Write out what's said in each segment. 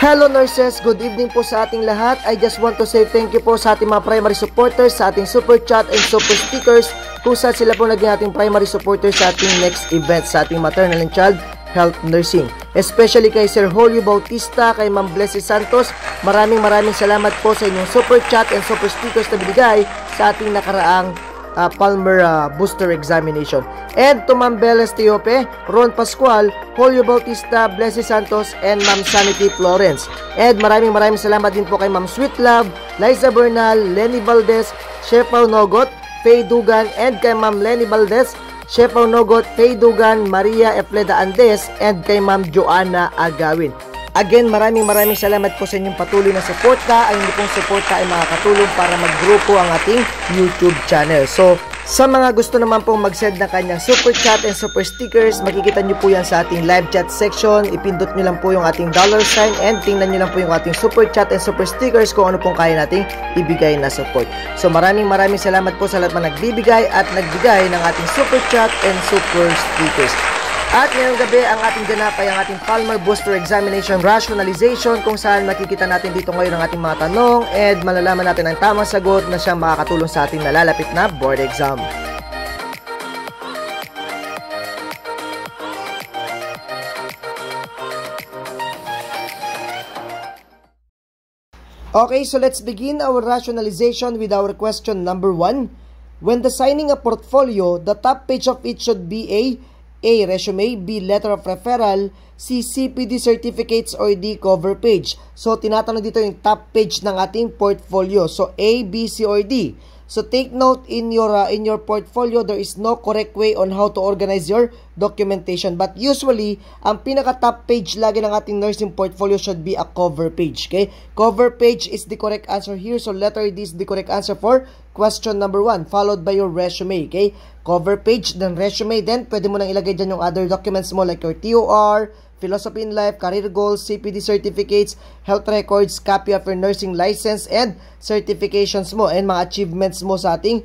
Hello nurses, good evening po sa ating lahat. I just want to say thank you po sa ating mga primary supporters, sa ating super chat and super stickers, kung saan sila po naging ating primary supporters sa ating next event sa ating maternal and child health nursing. Especially kay Sir Julio Bautista, kay Ma'am Blessy Santos, maraming salamat po sa inyong super chat and super stickers na binigay sa ating nakaraang Palmer booster examination. And to Ma'am Beles Tiope, Ron Pascual, Julio Bautista, Blessy Santos, and Ma'am Sanity Florence. And maraming salamat din po kay Ma'am Sweet Love, Liza Bernal, Lenny Valdez, Shefaw Nogot, Faye Dugan, and kay Ma'am Lenny Valdez, Shefaw Nogot, Faye Dugan, Maria Efleda Andes, and kay Ma'am Joanna Agawin. Again, maraming salamat po sa inyong patuloy na suporta. Ang inyong suporta ay makakatulong para mag-grow po ang ating YouTube channel. So, sa mga gusto naman pong mag-send ng kanyang super chat and super stickers, makikita nyo po yan sa ating live chat section. Ipindot nyo lang po yung ating $sign and tingnan nyo lang po yung ating super chat and super stickers kung ano pong kaya nating ibigay na support. So, maraming salamat po sa lahat na nagbibigay at nagbigay ng ating super chat and super stickers. At ngayong gabi, ang ating ganap ay ang ating Palmer Booster Examination Rationalization, kung saan makikita natin dito ngayon ang ating mga tanong and malalaman natin ang tamang sagot na siyang makakatulong sa ating nalalapit na board exam. Okay, so let's begin our rationalization with our question number 1. When designing a portfolio, the top page of it should be A, resume, B, letter of referral, C, CPD certificates, or D, cover page. So, tinatanong dito yung top page ng ating portfolio. So, A, B, C, or D. So, take note in your portfolio, there is no correct way on how to organize your documentation. But usually, ang pinaka-top page lagi ng ating nursing portfolio should be a cover page. Okay? Cover page is the correct answer here. So, letter D is the correct answer for question number 1, followed by your resume. Okay? Cover page, then resume. Then, pwede mo nang ilagay dyan yung other documents mo like your TOR, philosophy in life, career goals, CPD certificates, health records, copy of your nursing license, and certifications mo, and mga achievements mo sa ating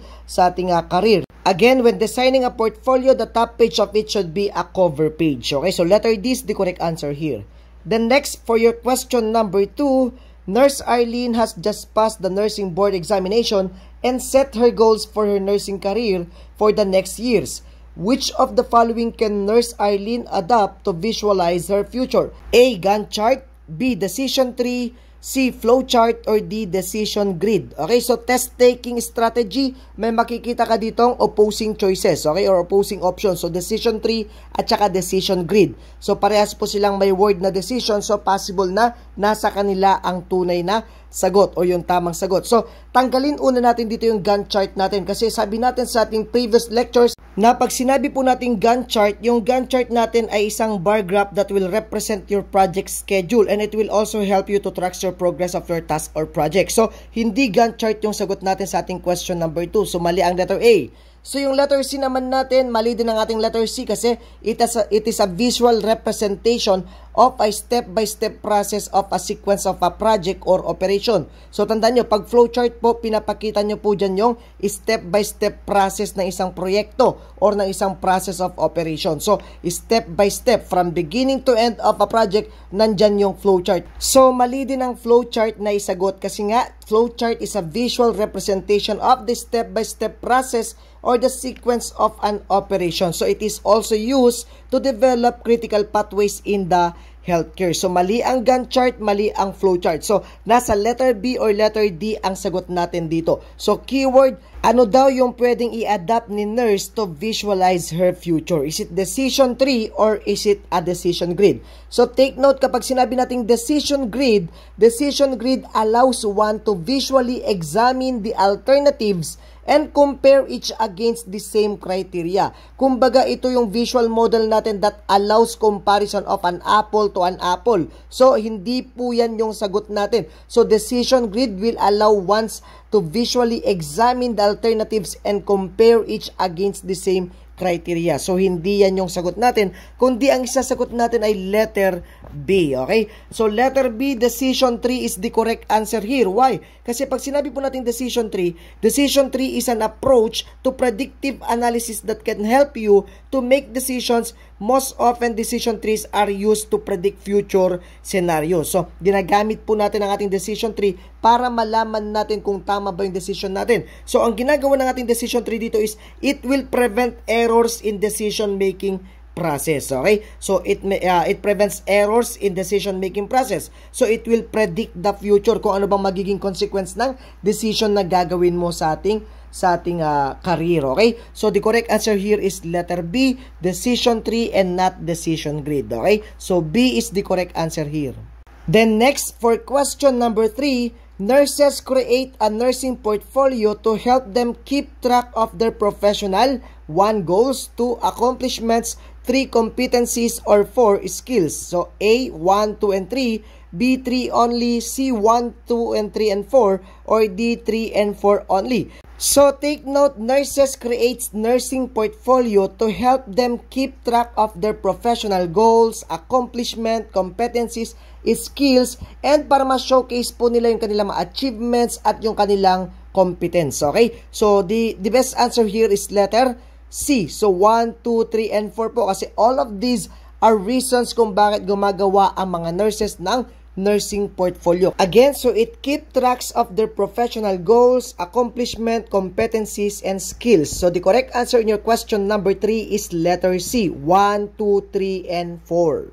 career. Again, when designing a portfolio, the top page of it should be a cover page. Okay, so letter D is the correct answer here. Then next, for your question number 2, Nurse Arlene has just passed the nursing board examination and set her goals for her nursing career for the next years. Which of the following can Nurse Arlene adopt to visualize her future? A, Gantt chart, B, decision tree, C, flow chart, or D, decision grid. Okay, so test-taking strategy, may makikita ka ditong opposing choices, okay, or opposing options. So, decision tree at saka decision grid. So, parehas po silang may word na decision, so possible na nasa kanila ang tunay na sagot o yung tamang sagot. So, tanggalin una natin dito yung Gantt chart natin kasi sabi natin sa ating previous lectures na pag sinabi po natin Gantt chart, yung Gantt chart natin ay isang bar graph that will represent your project schedule and it will also help you to track your progress of your task or project. So, hindi Gantt chart yung sagot natin sa ating question number 2. So, mali ang letter A. So, yung letter C naman natin, mali din ang ating letter C kasi it is a visual representation of a step-by-step process of a sequence of a project or operation. So, tandaan nyo, pag flowchart po, pinapakita nyo po dyan yung step-by-step process ng isang proyekto or ng isang process of operation. So, step-by-step, from beginning to end of a project, nandyan yung flowchart. So, mali din ang flowchart na isagot kasi nga, flowchart is a visual representation of the step-by-step process or the sequence of an operation. So, it is also used to develop critical pathways in the healthcare. So, mali ang Gantt chart, mali ang flow chart. So, nasa letter B or letter D ang sagot natin dito. So, keyword, ano daw yung pwedeng i-adapt ni nurse to visualize her future? Is it decision tree or is it a decision grid? So, take note, kapag sinabi nating decision grid allows one to visually examine the alternatives and compare each against the same criteria. Kumbaga, ito yung visual model natin that allows comparison of an apple to an apple. So, hindi po yan yung sagot natin. So, decision grid will allow ones to visually examine the alternatives and compare each against the same criteria. So, hindi yan yung sagot natin, kundi ang isasagot natin ay letter B, okay? So, letter B, decision tree is the correct answer here. Why? Kasi pag sinabi po natin decision tree is an approach to predictive analysis that can help you to make decisions. Most often, decision trees are used to predict future scenarios. So, ginagamit po natin ang ating decision tree para malaman natin kung tama ba yung decision natin. So, ang ginagawa ng ating decision tree dito is it will prevent errors in decision-making process. Okay? So, it prevents errors in decision-making process. So, it will predict the future kung ano bang magiging consequence ng decision na gagawin mo sa ating career, okay? So, the correct answer here is letter B, decision tree and not decision grid, okay? So, B is the correct answer here. Then, next, for question number 3, nurses create a nursing portfolio to help them keep track of their professional, 1, goals, 2, accomplishments, 3, competencies, or 4, skills. So, A, 1, 2, and 3, B, 3 only, C, 1, 2, and 3, and 4, or D, 3, and 4 only. So, take note, nurses creates nursing portfolio to help them keep track of their professional goals, accomplishment, competencies, skills, and para ma-showcase po nila yung kanilang achievements at yung kanilang competence. Okay? So, the best answer here is letter C. So, 1, 2, 3, and 4 po kasi all of these are reasons kung bakit gumagawa ang mga nurses ng nursing portfolio. Again, so it keep tracks of their professional goals, accomplishment, competencies, and skills. So the correct answer in your question number 3 is letter C, 1, 2, 3, and 4.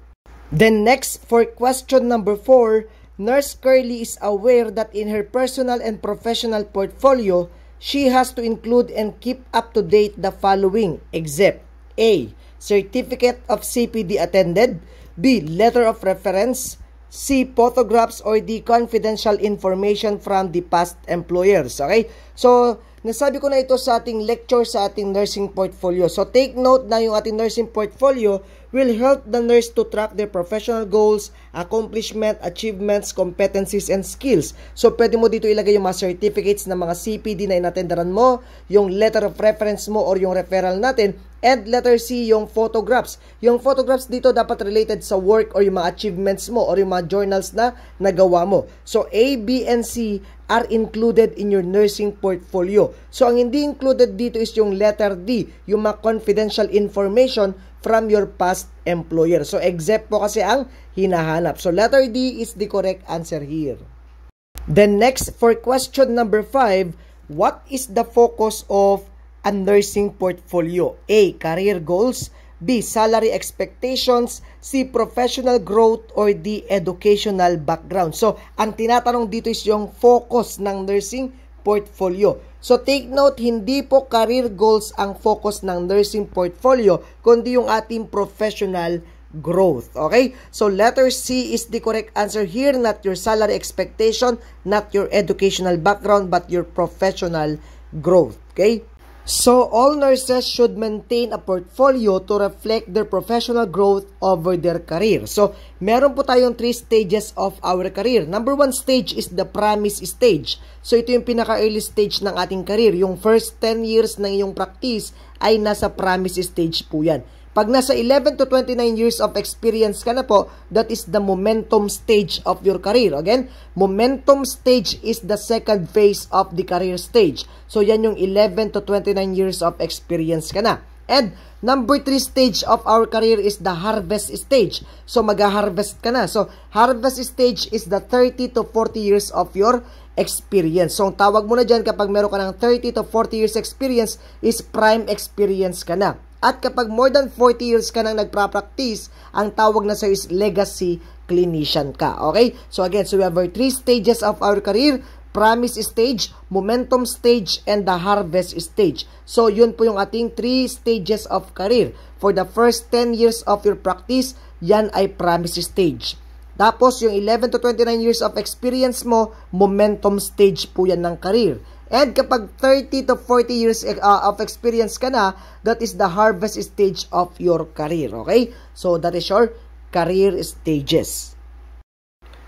Then next, for question number 4, Nurse Curly is aware that in her personal and professional portfolio, she has to include and keep up to date the following, except A, certificate of CPD attended, B, letter of reference, C, photographs, or D, confidential information from the past employers. Okay? So, nasabi ko na ito sa ating lecture sa ating nursing portfolio. So, take note na yung ating nursing portfolio will help the nurse to track their professional goals, accomplishment, achievements, competencies, and skills. So, pwede mo dito ilagay yung mga certificates ng mga CPD na inatenderan mo, yung letter of reference mo or yung referral natin, and letter C, yung photographs. Yung photographs dito dapat related sa work or yung mga achievements mo or yung mga journals na nagawa mo. So, A, B, and C are included in your nursing portfolio. So, ang hindi included dito is yung letter D, yung mga confidential information from your past employer. So, except po kasi ang hinahanap. So, letter D is the correct answer here. Then next, for question number 5, what is the focus of a nursing portfolio? A, career goals, B, salary expectations, C, professional growth, or D, educational background. So, ang tinatanong dito is yung focus ng nursing portfolio. So, take note, hindi po career goals ang focus ng nursing portfolio, kundi yung ating professional growth. Okay? So, letter C is the correct answer here, not your salary expectation, not your educational background, but your professional growth. Okay? So, all nurses should maintain a portfolio to reflect their professional growth over their career. So, meron po tayong 3 stages of our career. Number 1 stage is the promise stage. So, ito yung pinaka-early stage ng ating career. Yung first 10 years ng iyong practice ay nasa promise stage po yan. Pag nasa 11 to 29 years of experience ka na po, that is the momentum stage of your career. Again, momentum stage is the second phase of the career stage. So, yan yung 11 to 29 years of experience ka na. And, number 3 stage of our career is the harvest stage. So, mag-harvest ka na. So, harvest stage is the 30 to 40 years of your experience. So, ang tawag mo na dyan kapag meron ka ng 30 to 40 years experience is prime experience ka na. At kapag more than 40 years ka nang nagpa-practice, ang tawag na sa'yo is legacy clinician ka. Okay? So again, so we have our 3 stages of our career: promise stage, momentum stage, and the harvest stage. So yun po yung ating 3 stages of career. For the first 10 years of your practice, yan ay promise stage. Tapos yung 11 to 29 years of experience mo, momentum stage po yan ng career. And kapag 30 to 40 years of experience ka na, that is the harvest stage of your career. Okay? So that is your career stages.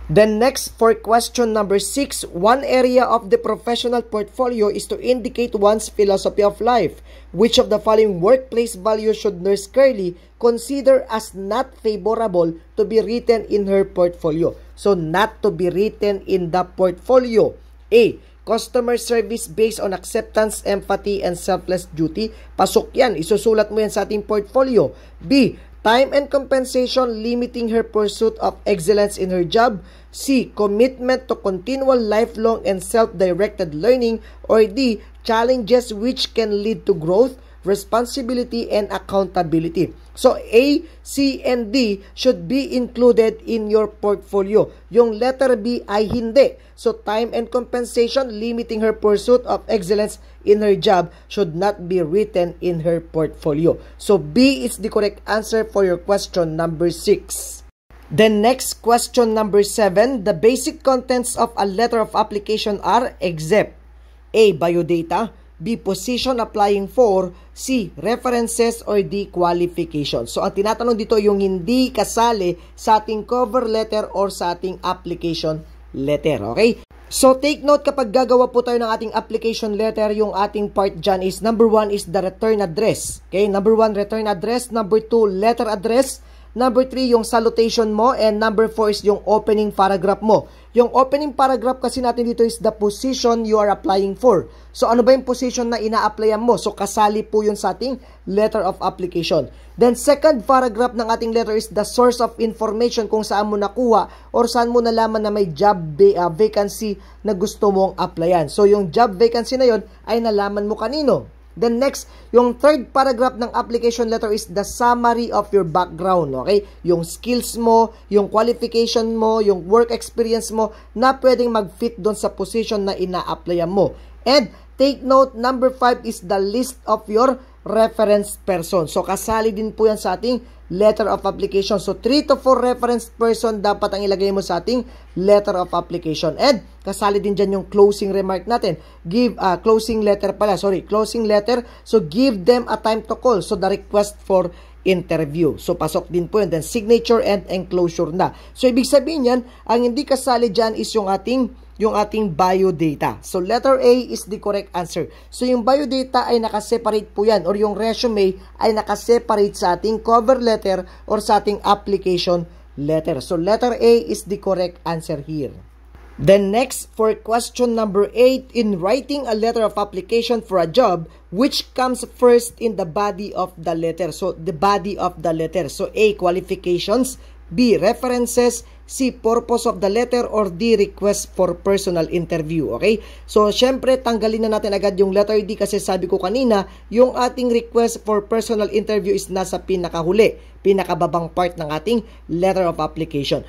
Then next, for question number 6, one area of the professional portfolio is to indicate one's philosophy of life. Which of the following workplace values should Nurse Curly consider as not favorable to be written in her portfolio? So not to be written in the portfolio. A, customer service based on acceptance, empathy, and selfless duty. Pasok yan. Isusulat mo yan sa ating portfolio. B, time and compensation limiting her pursuit of excellence in her job. C, commitment to continual lifelong and self-directed learning. Or D, challenges which can lead to growth, responsibility, and accountability. So, A, C, and D should be included in your portfolio. Yung letter B ay hindi. So, time and compensation limiting her pursuit of excellence in her job should not be written in her portfolio. So, B is the correct answer for your question number 6. Then next, question number 7. The basic contents of a letter of application are except A, biodata, B, position applying for, C, references, or D, qualifications. So, ang tinatanong dito yung hindi kasali sa ating cover letter or sa ating application letter. Okay? So, take note kapag gagawa po tayo ng ating application letter, yung ating part dyan is number 1 is the return address. Okay? Number 1, return address. Number 2, letter address. Number 3, yung salutation mo. And number 4 is yung opening paragraph mo. Yung opening paragraph kasi natin dito is the position you are applying for. So, ano ba yung position na ina-applyan mo? So, kasali po yun sa ating letter of application. Then, second paragraph ng ating letter is the source of information kung saan mo nakuha or saan mo nalaman na may job vacancy na gusto mong applyan. So, yung job vacancy na yun ay nalaman mo kanino. Then next, yung third paragraph ng application letter is the summary of your background, okay? Yung skills mo, yung qualification mo, yung work experience mo na pwedeng mag-fit doon sa position na ina-applyan mo. And take note, number 5 is the list of your reference person. So, kasali din po yan sa ating letter of application. So, 3 to 4 reference person dapat ang ilagay mo sa ating letter of application. And, kasali din dyan yung closing remark natin. Closing letter. So, give them a time to call. So, the request for interview. So, pasok din po yun. Then, signature and enclosure na. So, ibig sabihin yan, ang hindi kasali dyan is yung ating biodata. So, letter A is the correct answer. So, yung biodata ay nakaseparate po yan or yung resume ay nakaseparate sa ating cover letter or sa ating application letter. So, letter A is the correct answer here. Then next, for question number 8, in writing a letter of application for a job, which comes first in the body of the letter? So, the body of the letter. So, A, qualifications, B, references, C, purpose of the letter, or D, request for personal interview. Okay? So, syempre, tanggalin na natin agad yung letter D kasi sabi ko kanina, yung ating request for personal interview is nasa pinakahuli, pinakababang part ng ating letter of application.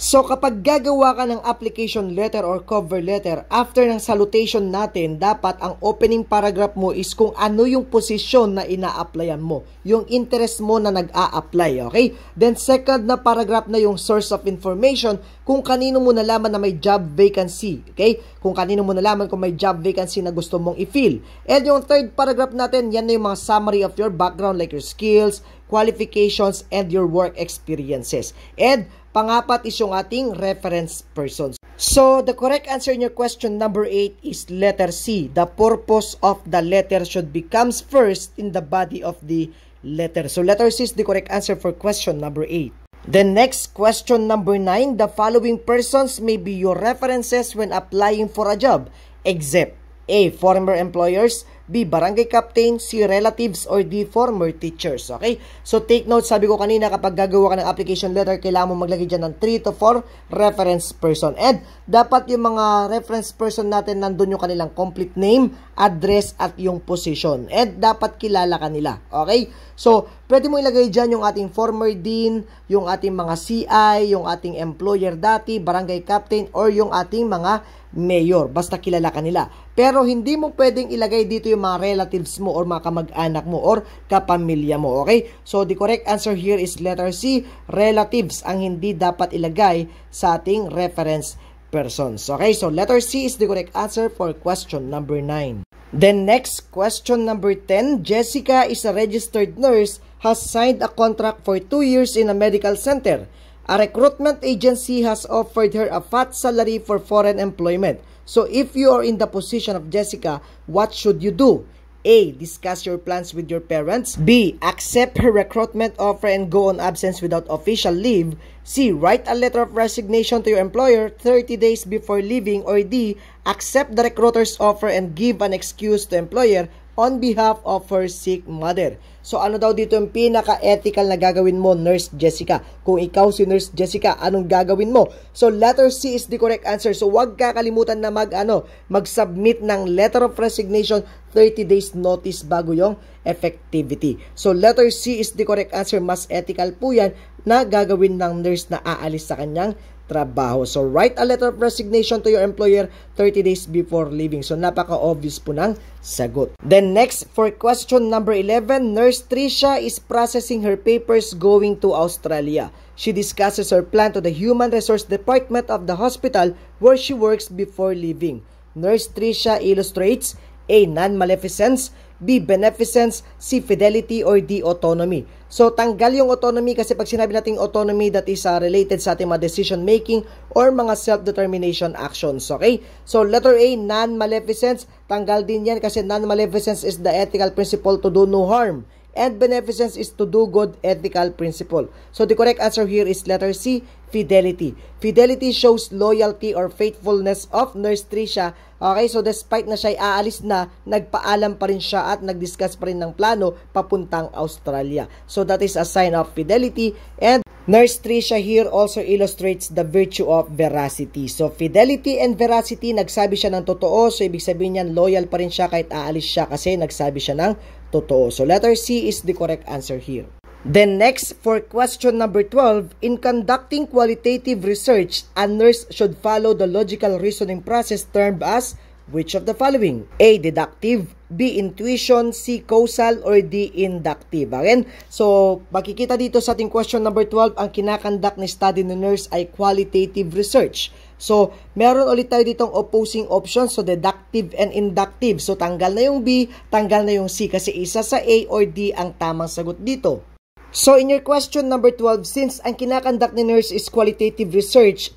So, kapag gagawa ka ng application letter or cover letter, after ng salutation natin, dapat ang opening paragraph mo is kung ano yung posisyon na ina-applyan mo. Yung interest mo na nag-a-apply, okay? Then, second na paragraph na yung source of information, kung kanino mo nalaman na may job vacancy, okay? Kung kanino mo nalaman kung may job vacancy na gusto mong i-fill. And yung third paragraph natin, yan na yung mga summary of your background like your skills, qualifications, and your work experiences. And pangapat is yung ating reference persons. So, the correct answer in your question number 8 is letter C. The purpose of the letter should becomes first in the body of the letter. So, letter C is the correct answer for question number 8. Then next, question number 9. The following persons may be your references when applying for a job, except A, former employers, B. Barangay captain, C. Relatives, or D. Former teachers. Okay? So take note, sabi ko kanina, kapag gagawa ka ng application letter, kailangan mo maglagay dyan ng 3 to 4 reference person. And dapat yung mga reference person natin, nandun yung kanilang complete name, address, at yung position. And dapat kilala kanila. Okay? So, pwede mo ilagay dyan yung ating former dean, yung ating mga CI, yung ating employer dati, barangay captain, or yung ating mga mayor. Basta kilala kanila. Pero hindi mo pwedeng ilagay dito yung mga relatives mo or mga kamag-anak mo or kapamilya mo. Okay? So, the correct answer here is letter C. Relatives ang hindi dapat ilagay sa ating reference persons. Okay? So, letter C is the correct answer for question number 9. Then next, question number 10. Jessica is a registered nurse, has signed a contract for 2 years in a medical center. A recruitment agency has offered her a fat salary for foreign employment. So if you are in the position of Jessica, what should you do? A. Discuss your plans with your parents. B. Accept her recruitment offer and go on absence without official leave. C. Write a letter of resignation to your employer 30 days before leaving. Or D. Accept the recruiter's offer and give an excuse to employer on behalf of her sick mother. So ano daw dito yung pinaka-ethical na gagawin mo, Nurse Jessica? Kung ikaw si Nurse Jessica, anong gagawin mo? So letter C is the correct answer. So wag kakalimutan na mag-submit ng letter of resignation 30 days notice bago yung effectivity. So letter C is the correct answer. Mas ethical po yan na gagawin ng nurse na aalis sa kanyang trabaho. So, write a letter of resignation to your employer 30 days before leaving. So, napaka-obvious po ng sagot. Then, next, for question number 11, Nurse Tricia is processing her papers going to Australia. She discusses her plan to the Human Resource Department of the hospital where she works before leaving. Nurse Tricia illustrates A. Non-maleficence, B. Beneficence, C. Fidelity, or D. Autonomy. So, tanggal yung autonomy kasi pag sinabi natin autonomy, that is related sa ating mga decision-making or mga self-determination actions. Okay? So, letter A, non-maleficence, tanggal din yan kasi non-maleficence is the ethical principle to do no harm. And beneficence is to do good, ethical principle. So, the correct answer here is letter C, fidelity. Fidelity shows loyalty or faithfulness of Nurse Tricia. Okay, so despite na siya aalis na, nagpaalam pa rin siya at nag-discuss pa rin ng plano papuntang Australia. So, that is a sign of fidelity. And Nurse Tricia here also illustrates the virtue of veracity. So, fidelity and veracity, nagsabi siya ng totoo. So, ibig sabihin niyan, loyal pa rin siya kahit aalis siya kasi nagsabi siya ng totoo. So, letter C is the correct answer here. Then next, for question number 12, in conducting qualitative research, a nurse should follow the logical reasoning process termed as which of the following? A. Deductive, B. Intuition, C. Causal, or D. Inductive. Again, so makikita dito sa ating question number 12, ang kinakandak ni study ni nurse ay qualitative research. So, meron ulit tayo ditong opposing options. So, deductive and inductive. So, tanggal na yung B, tanggal na yung C kasi isa sa A or D ang tamang sagot dito. So, in your question number 12, since ang kinakandak ni nurse is qualitative research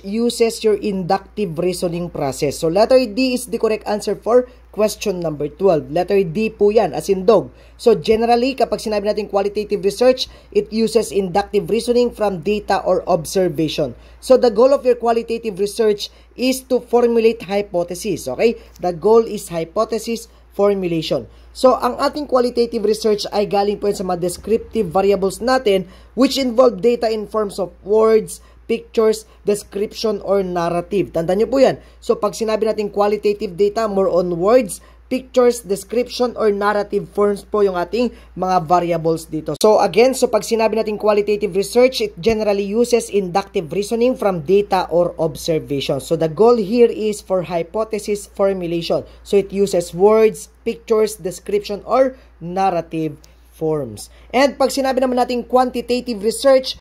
uses your inductive reasoning process. So, letter D is the correct answer for question number 12. Letter D po yan, as in dog. So, generally, kapag sinabi natin qualitative research, it uses inductive reasoning from data or observation. So, the goal of your qualitative research is to formulate hypothesis. Okay? The goal is hypothesis formulation. So, ang ating qualitative research ay galing po sa mga descriptive variables natin which involve data in forms of words, pictures, description, or narrative. Tandaan nyo po yan. So, pag sinabi natin qualitative data, more on words, pictures, description, or narrative forms po yung ating mga variables dito. So, again, so pag sinabi natin qualitative research, it generally uses inductive reasoning from data or observation. So, the goal here is for hypothesis formulation. So, it uses words, pictures, description, or narrative forms. And pag sinabi naman natin quantitative research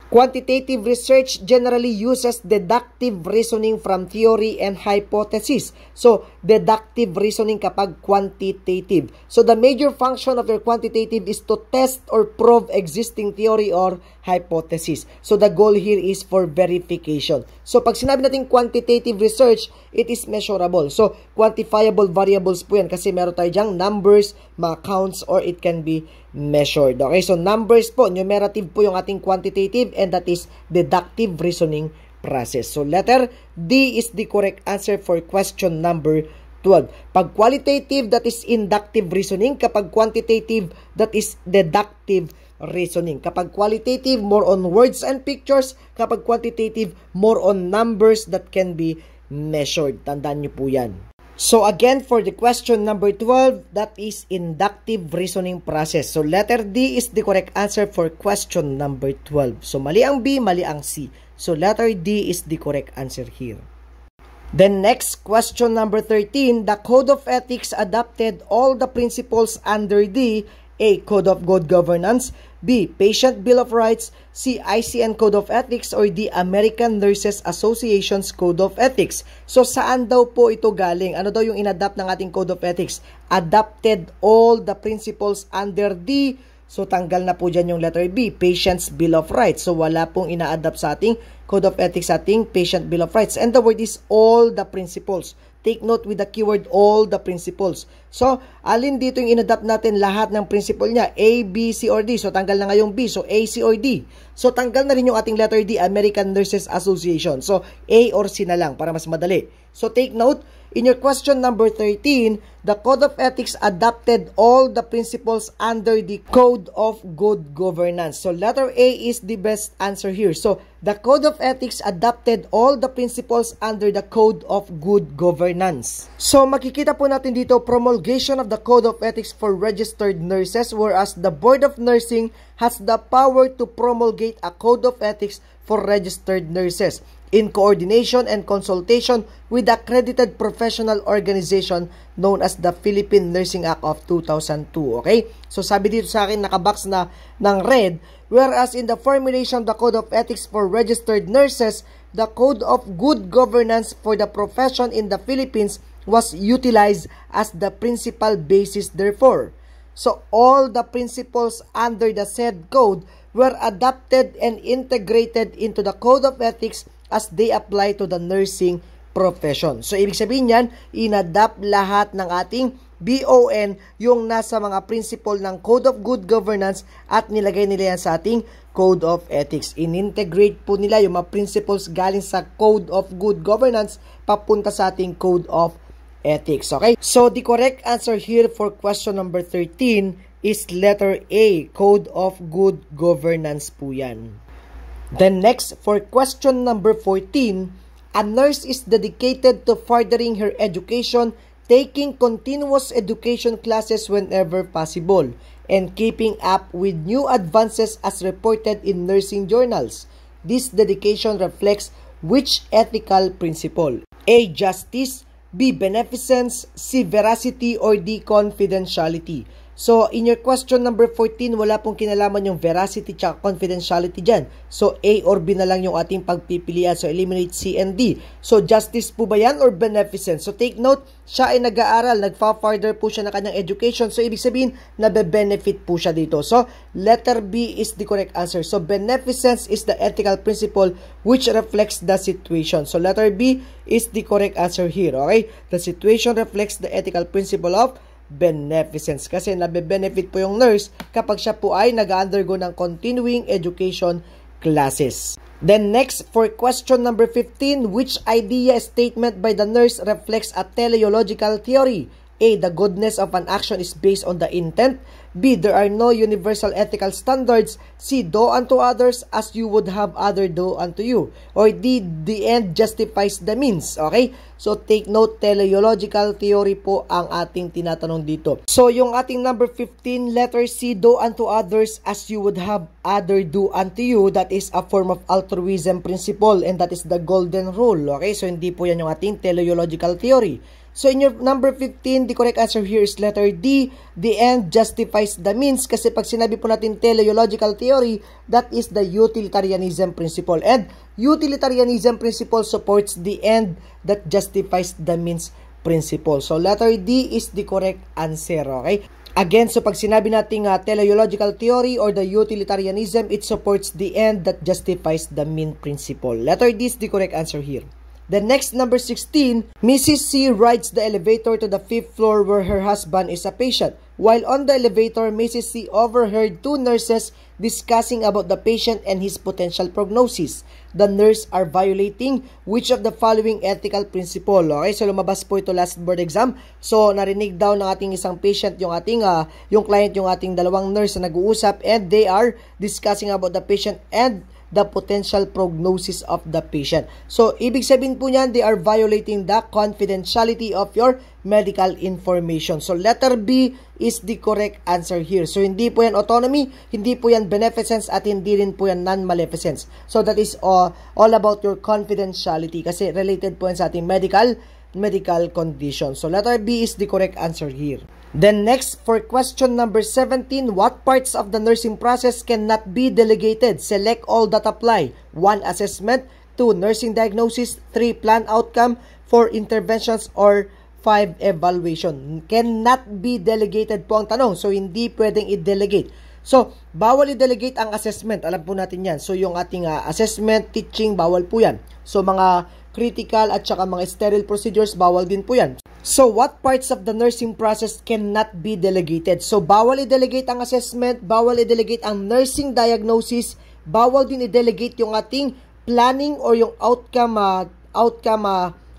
generally uses deductive reasoning from theory and hypothesis. So, deductive reasoning kapag quantitative. So, the major function of your quantitative is to test or prove existing theory or hypothesis. So, the goal here is for verification. So, pag sinabi natin quantitative research, it is measurable. So, quantifiable variables po yan kasi meron tayo dyang numbers, mga counts, or it can be measured. Okay, so numbers po, numerative po yung ating quantitative and that is deductive reasoning process. So letter D is the correct answer for question number 12. Pag qualitative, that is inductive reasoning. Kapag quantitative, that is deductive reasoning. Kapag qualitative, more on words and pictures. Kapag quantitative, more on numbers that can be measured. Tandaan nyo po yan. So again, for the question number 12, that is inductive reasoning process. So letter D is the correct answer for question number 12. So mali ang B, mali ang C. So letter D is the correct answer here. Then next, question number 13, the Code of Ethics adopted all the principles under the A. Code of Good Governance, B. Patient Bill of Rights, C. ICN Code of Ethics, or D. American Nurses Association's Code of Ethics. So, saan daw po ito galing? Ano daw yung inadapt ng ating Code of Ethics? Adopted all the principles under D. So, tanggal na po dyan yung letter B, Patient's Bill of Rights. So, wala pong ina-adapt sa ating Code of Ethics sa ating Patient Bill of Rights. And the word is all the principles. Take note with the keyword all the principles. So, alin dito yung inadapt natin lahat ng principle niya? A, B, C, or D. So, tanggal na nga yung B. So, A, C, or D. So, tanggal na rin yung ating letter D, American Nurses Association. So, A or C na lang para mas madali. So, take note, in your question number 13, the Code of Ethics adopted all the principles under the Code of Good Governance. So, letter A is the best answer here. So, the Code of Ethics adopted all the principles under the Code of Good Governance. So, makikita po natin dito, promulgation of the Code of Ethics for registered nurses, whereas the Board of Nursing has the power to promulgate a Code of Ethics for registered nurses in coordination and consultation with the accredited professional organization known as the Philippine Nursing Act of 2002. Okay? So, sabi dito sa akin, nakabox na ng red, whereas in the formulation of the Code of Ethics for registered nurses, the Code of Good Governance for the profession in the Philippines was utilized as the principal basis therefore. So, all the principles under the said code were adopted and integrated into the Code of Ethics as they apply to the nursing profession. So, ibig sabihin yan, inadapt lahat ng ating BON yung nasa mga principle ng Code of Good Governance at nilagay nila yan sa ating Code of Ethics. In-integrate po nila yung mga principles galing sa Code of Good Governance papunta sa ating Code of Ethics. Okay? So, the correct answer here for question number 13 is letter A, Code of Good Governance po yan. Then next, for question number 14, a nurse is dedicated to furthering her education, taking continuous education classes whenever possible, and keeping up with new advances as reported in nursing journals. This dedication reflects which ethical principle? A. Justice, B. Beneficence, C. Veracity, or D. Confidentiality. So, in your question number 14, wala pong kinalaman yung veracity at confidentiality dyan. So, A or B na lang yung ating pagpipilian. So, eliminate C and D. So, justice po ba yan or beneficence? So, take note, siya ay nag-aaral, nagfa-further po siya ng kanyang education. So, ibig sabihin, nabe-benefit po siya dito. So, letter B is the correct answer. So, beneficence is the ethical principle which reflects the situation. So, letter B is the correct answer here. Okay? The situation reflects the ethical principle of beneficence kasi nabe-benefit po yung nurse kapag siya po ay nag-undergo ng continuing education classes. Then next, for question number 15, which idea statement by the nurse reflects a teleological theory? A. The goodness of an action is based on the intent. B. There are no universal ethical standards. C. Do unto others as you would have other do unto you. Or D. The end justifies the means. Okay? So, take note, teleological theory po ang ating tinatanong dito. So, yung ating number 15, letter C, do unto others as you would have other do unto you. That is a form of altruism principle and that is the golden rule. Okay? So, hindi po yan yung ating teleological theory. So, in your number 15, the correct answer here is letter D. The end justifies the means. Kasi pag sinabi po natin teleological theory, that is the utilitarianism principle. And utilitarianism principle supports the end that justifies the means principle. So, letter D is the correct answer. Okay? Again, so pag sinabi natin teleological theory or the utilitarianism, it supports the end that justifies the mean principle. Letter D is the correct answer here. The next, number 16, Mrs. C rides the elevator to the 5th floor where her husband is a patient. While on the elevator, Mrs. C overheard two nurses discussing about the patient and his potential prognosis. The nurse are violating which of the following ethical principle? Okay, so lumabas po ito last board exam. So narinig daw ng ating isang patient yung client yung ating dalawang nurse na nag-uusap, and they are discussing about the patient and the potential prognosis of the patient. So, ibig sabihin po niyan, they are violating the confidentiality of your medical information. So, letter B is the correct answer here. So, hindi po yan autonomy, hindi po yan beneficence, at hindi rin po yan non-maleficence. So, that is all about your confidentiality kasi related po yan sa ating medical condition. So, letter B is the correct answer here. Then next, for question number 17, what parts of the nursing process cannot be delegated? Select all that apply. 1. Assessment. 2. Nursing diagnosis. 3. Plan outcome. 4. Interventions. Or 5. Evaluation. Cannot be delegated po ang tanong. So, hindi pwedeng i-delegate. So, bawal i-delegate ang assessment. Alam po natin yan. So, yung ating assessment, teaching, bawal po yan. So, mga critical at saka mga sterile procedures, bawal din po yan. So, what parts of the nursing process cannot be delegated? So, bawal i-delegate ang assessment, bawal i-delegate ang nursing diagnosis, bawal din i-delegate yung ating planning or yung outcome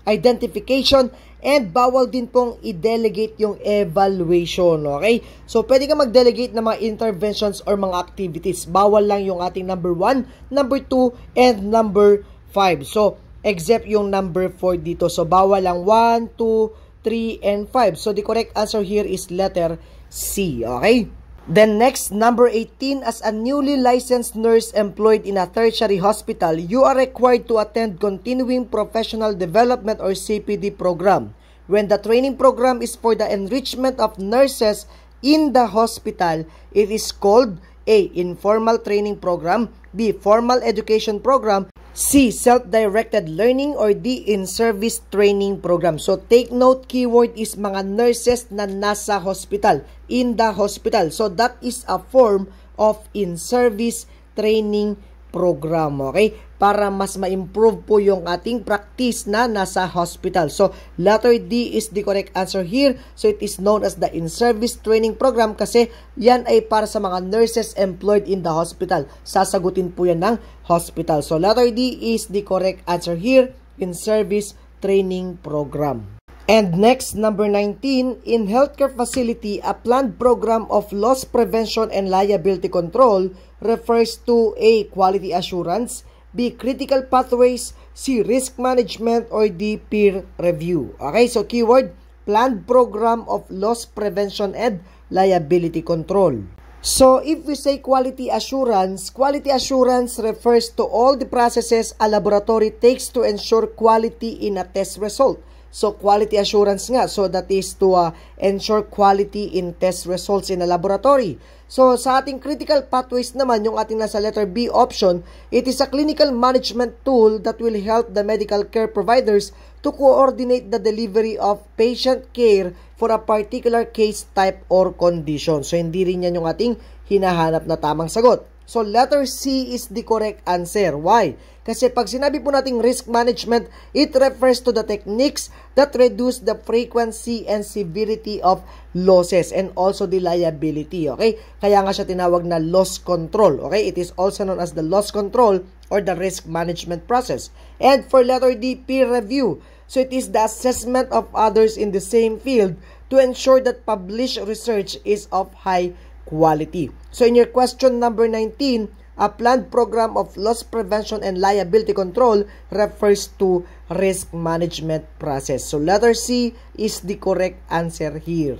identification, and bawal din pong i-delegate yung evaluation, okay? So, pwede ka mag-delegate ng mga interventions or mga activities. Bawal lang yung ating number 1, number 2, and number 5. So, except yung number 4 dito. So, bawal lang 1, 2, 3, and 5. So, the correct answer here is letter C. Okay? Then next, number 18, as a newly licensed nurse employed in a tertiary hospital, you are required to attend Continuing Professional Development or CPD program. When the training program is for the enrichment of nurses in the hospital, it is called A. Informal Training Program, B. Formal Education Program, C. Self-directed learning, or D. In-service training program. So, take note, keyword is mga nurses na nasa hospital, in the hospital. So, that is a form of in-service training program, okay? Para mas ma-improve po yung ating practice na nasa hospital. So, letter D is the correct answer here. So, it is known as the in-service training program kasi yan ay para sa mga nurses employed in the hospital. Sasagutin po yan ng hospital. So, letter D is the correct answer here, in-service training program. And next, number 19, in healthcare facility, a planned program of loss prevention and liability control refers to A. Quality assurance, B. Critical pathways, C. Risk management, or D. Peer review. Okay, so keyword, planned program of loss prevention and liability control. So, if we say quality assurance refers to all the processes a laboratory takes to ensure quality in a test result. So, quality assurance nga. So, that is to ensure quality in test results in a laboratory. So, sa ating critical pathways naman, yung ating nasa letter B option, it is a clinical management tool that will help the medical care providers to coordinate the delivery of patient care for a particular case type or condition. So, hindi rin yan yung ating hinahanap na tamang sagot. So, letter C is the correct answer. Why? Kasi pag sinabi po nating risk management, it refers to the techniques that reduce the frequency and severity of losses and also the liability. Okay? Kaya nga siya tinawag na loss control. Okay? It is also known as the loss control or the risk management process. And for letter D, peer review. So, it is the assessment of others in the same field to ensure that published research is of high quality. So, in your question number 19, a planned program of loss prevention and liability control refers to risk management process. So, letter C is the correct answer here.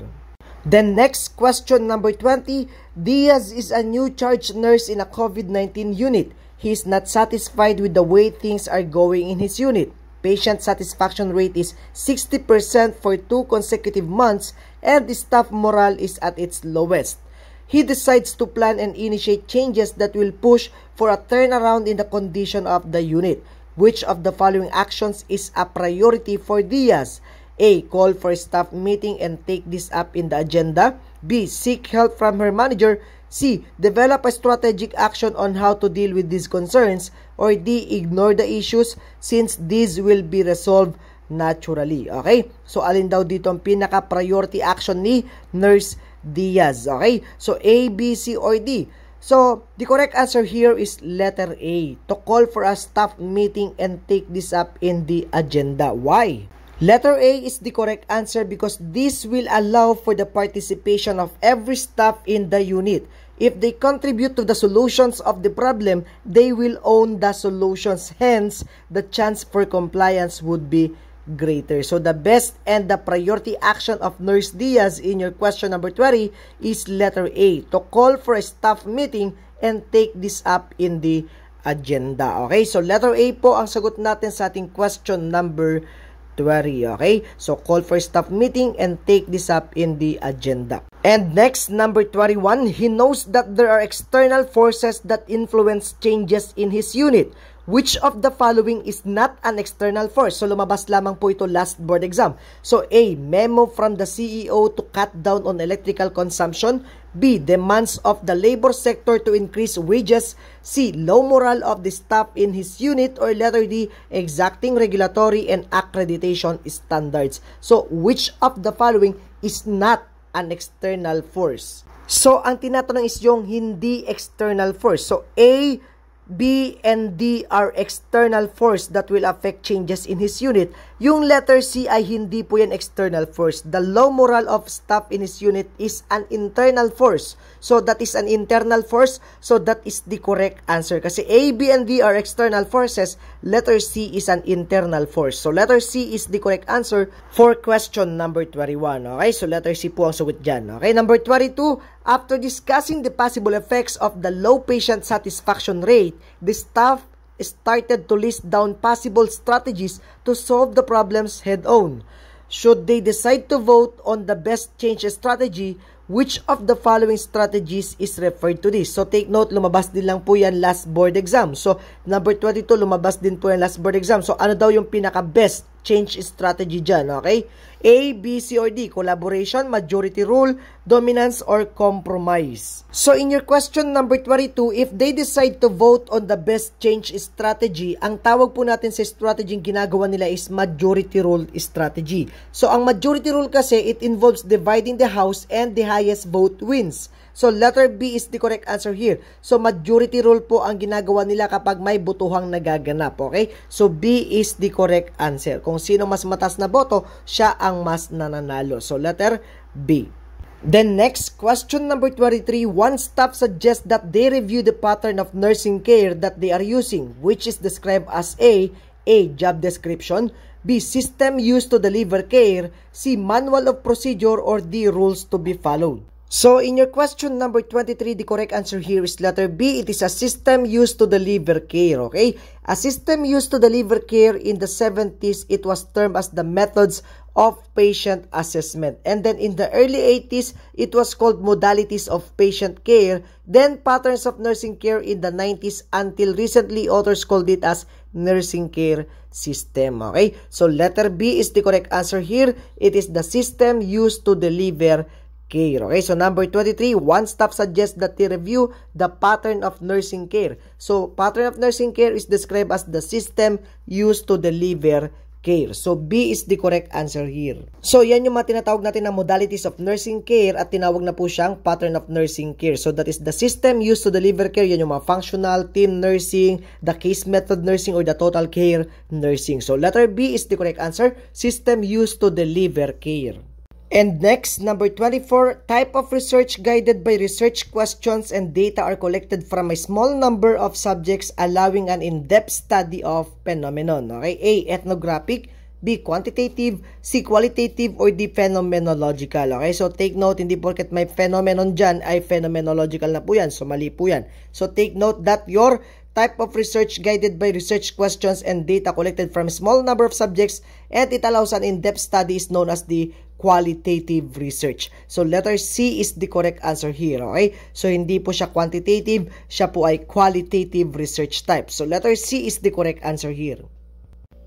Then, next question number 20, Diaz is a new charge nurse in a COVID-19 unit. He is not satisfied with the way things are going in his unit. Patient satisfaction rate is 60% for 2 consecutive months and the staff morale is at its lowest. He decides to plan and initiate changes that will push for a turnaround in the condition of the unit. Which of the following actions is a priority for Diaz? A. Call for a staff meeting and take this up in the agenda. B. Seek help from her manager. C. Develop a strategic action on how to deal with these concerns. Or D. Ignore the issues since these will be resolved naturally. Okay? So, alin daw dito ang pinaka-priority action ni Nurse Diaz. Okay? So, A, B, C, or D. So, the correct answer here is letter A, to call for a staff meeting and take this up in the agenda. Why? Letter A is the correct answer because this will allow for the participation of every staff in the unit. If they contribute to the solutions of the problem, they will own the solutions. Hence, the chance for compliance would be greater. So, the best and the priority action of Nurse Diaz in your question number 20 is letter A, to call for a staff meeting and take this up in the agenda. Okay? So, letter A po ang sagot natin sa ating question number 20. Okay? So, call for staff meeting and take this up in the agenda. And next, number 21, he knows that there are external forces that influence changes in his unit. Which of the following is not an external force? So, lumabas lamang po ito last board exam. So, A, memo from the CEO to cut down on electrical consumption. B, demands of the labor sector to increase wages. C, low morale of the staff in his unit. Or letter D, exacting regulatory and accreditation standards. So, which of the following is not an external force? So, ang tinatanong is yung hindi external force. So, A, B, and D are external force that will affect changes in his unit. Yung letter C ay hindi po yan external force. The low morale of staff in his unit is an internal force. So, that is an internal force. So, that is the correct answer. Kasi A, B, and D are external forces. Letter C is an internal force. So, letter C is the correct answer for question number 21. Okay? So, letter C po ang sagot dyan. Okay? Number 22, after discussing the possible effects of the low patient satisfaction rate, the staff started to list down possible strategies to solve the problems head-on. Should they decide to vote on the best change strategy, which of the following strategies is referred to this? So, take note, lumabas din lang po yan last board exam. So, number 22, lumabas din po yan last board exam. So, ano daw yung pinaka-best change strategy dyan? Okay? A, B, C, or D? Collaboration, majority rule, dominance, or compromise? So, in your question number 22, if they decide to vote on the best change strategy, ang tawag po natin sa strategy ginagawa nila is majority rule strategy. So, ang majority rule kasi, it involves dividing the house and the highest vote wins. So, letter B is the correct answer here. So, majority rule po ang ginagawa nila kapag may botohang nagaganap. Okay? So, B is the correct answer. Kung sino mas mataas na boto, siya ang mas nananalo. So, letter B. Then next, question number 23, one staff suggests that they review the pattern of nursing care that they are using, which is described as A, job description, B, system used to deliver care, C, manual of procedure, or D, rules to be followed. So, in your question number 23, the correct answer here is letter B. It is a system used to deliver care, okay? A system used to deliver care in the 70s, it was termed as the methods of patient assessment. And then in the early 80s, it was called modalities of patient care. Then patterns of nursing care in the 90s until recently, authors called it as nursing care system, okay? So, letter B is the correct answer here. It is the system used to deliver care. Okay, so number 23, one staff suggests that they review the pattern of nursing care. So, pattern of nursing care is described as the system used to deliver care. So, B is the correct answer here. So, yan yung mga tinatawag natin na modalities of nursing care at tinawag na po siyang pattern of nursing care. So, that is the system used to deliver care. Yan yung mga functional, team nursing, the case method nursing, or the total care nursing. So, letter B is the correct answer. System used to deliver care. And next, number 24, type of research guided by research questions and data are collected from a small number of subjects allowing an in-depth study of phenomenon. Okay? A, ethnographic, B, quantitative, C, qualitative, or D, phenomenological. Okay? So, take note, hindi porket may phenomenon dyan ay phenomenological na po yan. So, mali po yan. So, take note that your type of research guided by research questions and data collected from a small number of subjects and it allows an in-depth study is known as the qualitative research. So, letter C is the correct answer here, okay? So, hindi po siya quantitative, siya po ay qualitative research type. So, letter C is the correct answer here.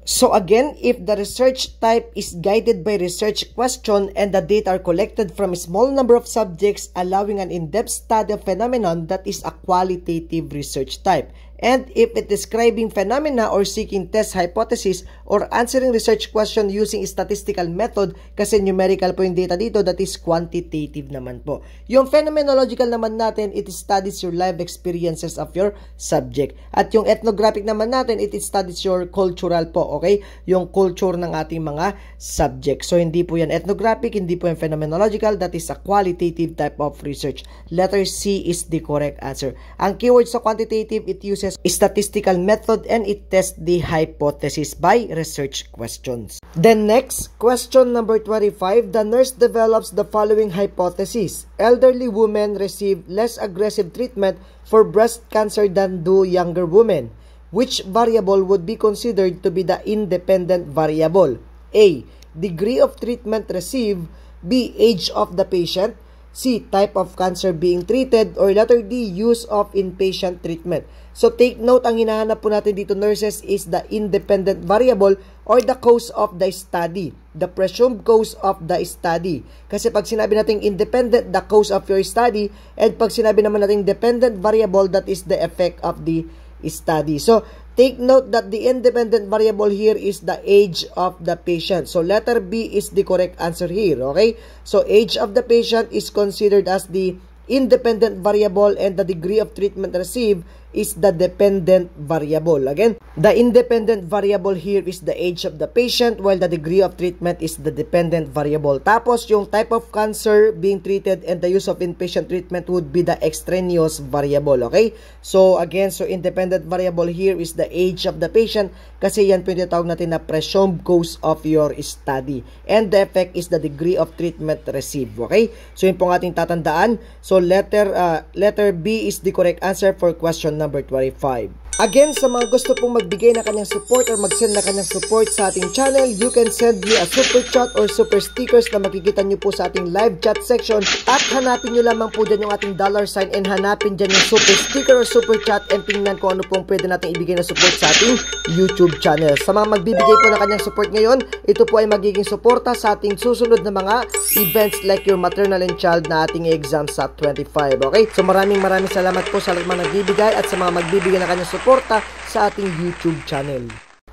So, again, if the research type is guided by research question and the data are collected from a small number of subjects allowing an in-depth study of phenomenon, that is a qualitative research type. and if it describing phenomena or seeking test hypothesis or answering research question using statistical method, kasi numerical po yung data dito, that is quantitative naman po. Yung phenomenological naman natin, it studies your life experiences of your subject. At yung ethnographic naman natin, it studies your cultural po, okay? Yung culture ng ating mga subject. So hindi po yan ethnographic, hindi po yan phenomenological, that is a qualitative type of research. Letter C is the correct answer. Ang keyword sa quantitative, it uses statistical method and it tests the hypothesis by research questions. Then next, question number 25, the nurse develops the following hypothesis. Elderly women receive less aggressive treatment for breast cancer than do younger women. Which variable would be considered to be the independent variable? A. Degree of treatment received. B. Age of the patient. C. Type of cancer being treated. Or letter D. Use of inpatient treatment. So take note, ang hinahanap po natin dito, nurses, is the independent variable or the cause of the study. The presumed cause of the study. Kasi pag sinabi natin independent, the cause of your study. And pag sinabi naman natin dependent variable, that is the effect of the study. So take note that the independent variable here is the age of the patient. So letter B is the correct answer here, okay? So age of the patient is considered as the independent variable and the degree of treatment received is the dependent variable. Again, the independent variable here is the age of the patient while the degree of treatment is the dependent variable. Tapos yung type of cancer being treated and the use of inpatient treatment would be the extraneous variable. Okay? So again, so independent variable here is the age of the patient kasi yan po yung tinatawag natin na presumed cause of your study. And the effect is the degree of treatment received. Okay? So yun po ang ating tatandaan. So letter B is the correct answer for question number 25. Again, sa mga gusto pong magbigay na kanyang support or mag-send na kanyang support sa ating channel, you can send me a super chat or super stickers na makikita nyo po sa ating live chat section at hanapin nyo lamang po dyan yung ating $sign and hanapin dyan yung super sticker or super chat and tingnan kung ano pong pwede natin ibigay na support sa ating YouTube channel. Sa mga magbibigay po na kanyang support ngayon, ito po ay magiging suporta sa ating susunod na mga events like your maternal and child na ating exam sa 25. Okay? So maraming salamat po sa mga nagbibigay at sa mga magbibigay na kanyang support sa ating YouTube channel.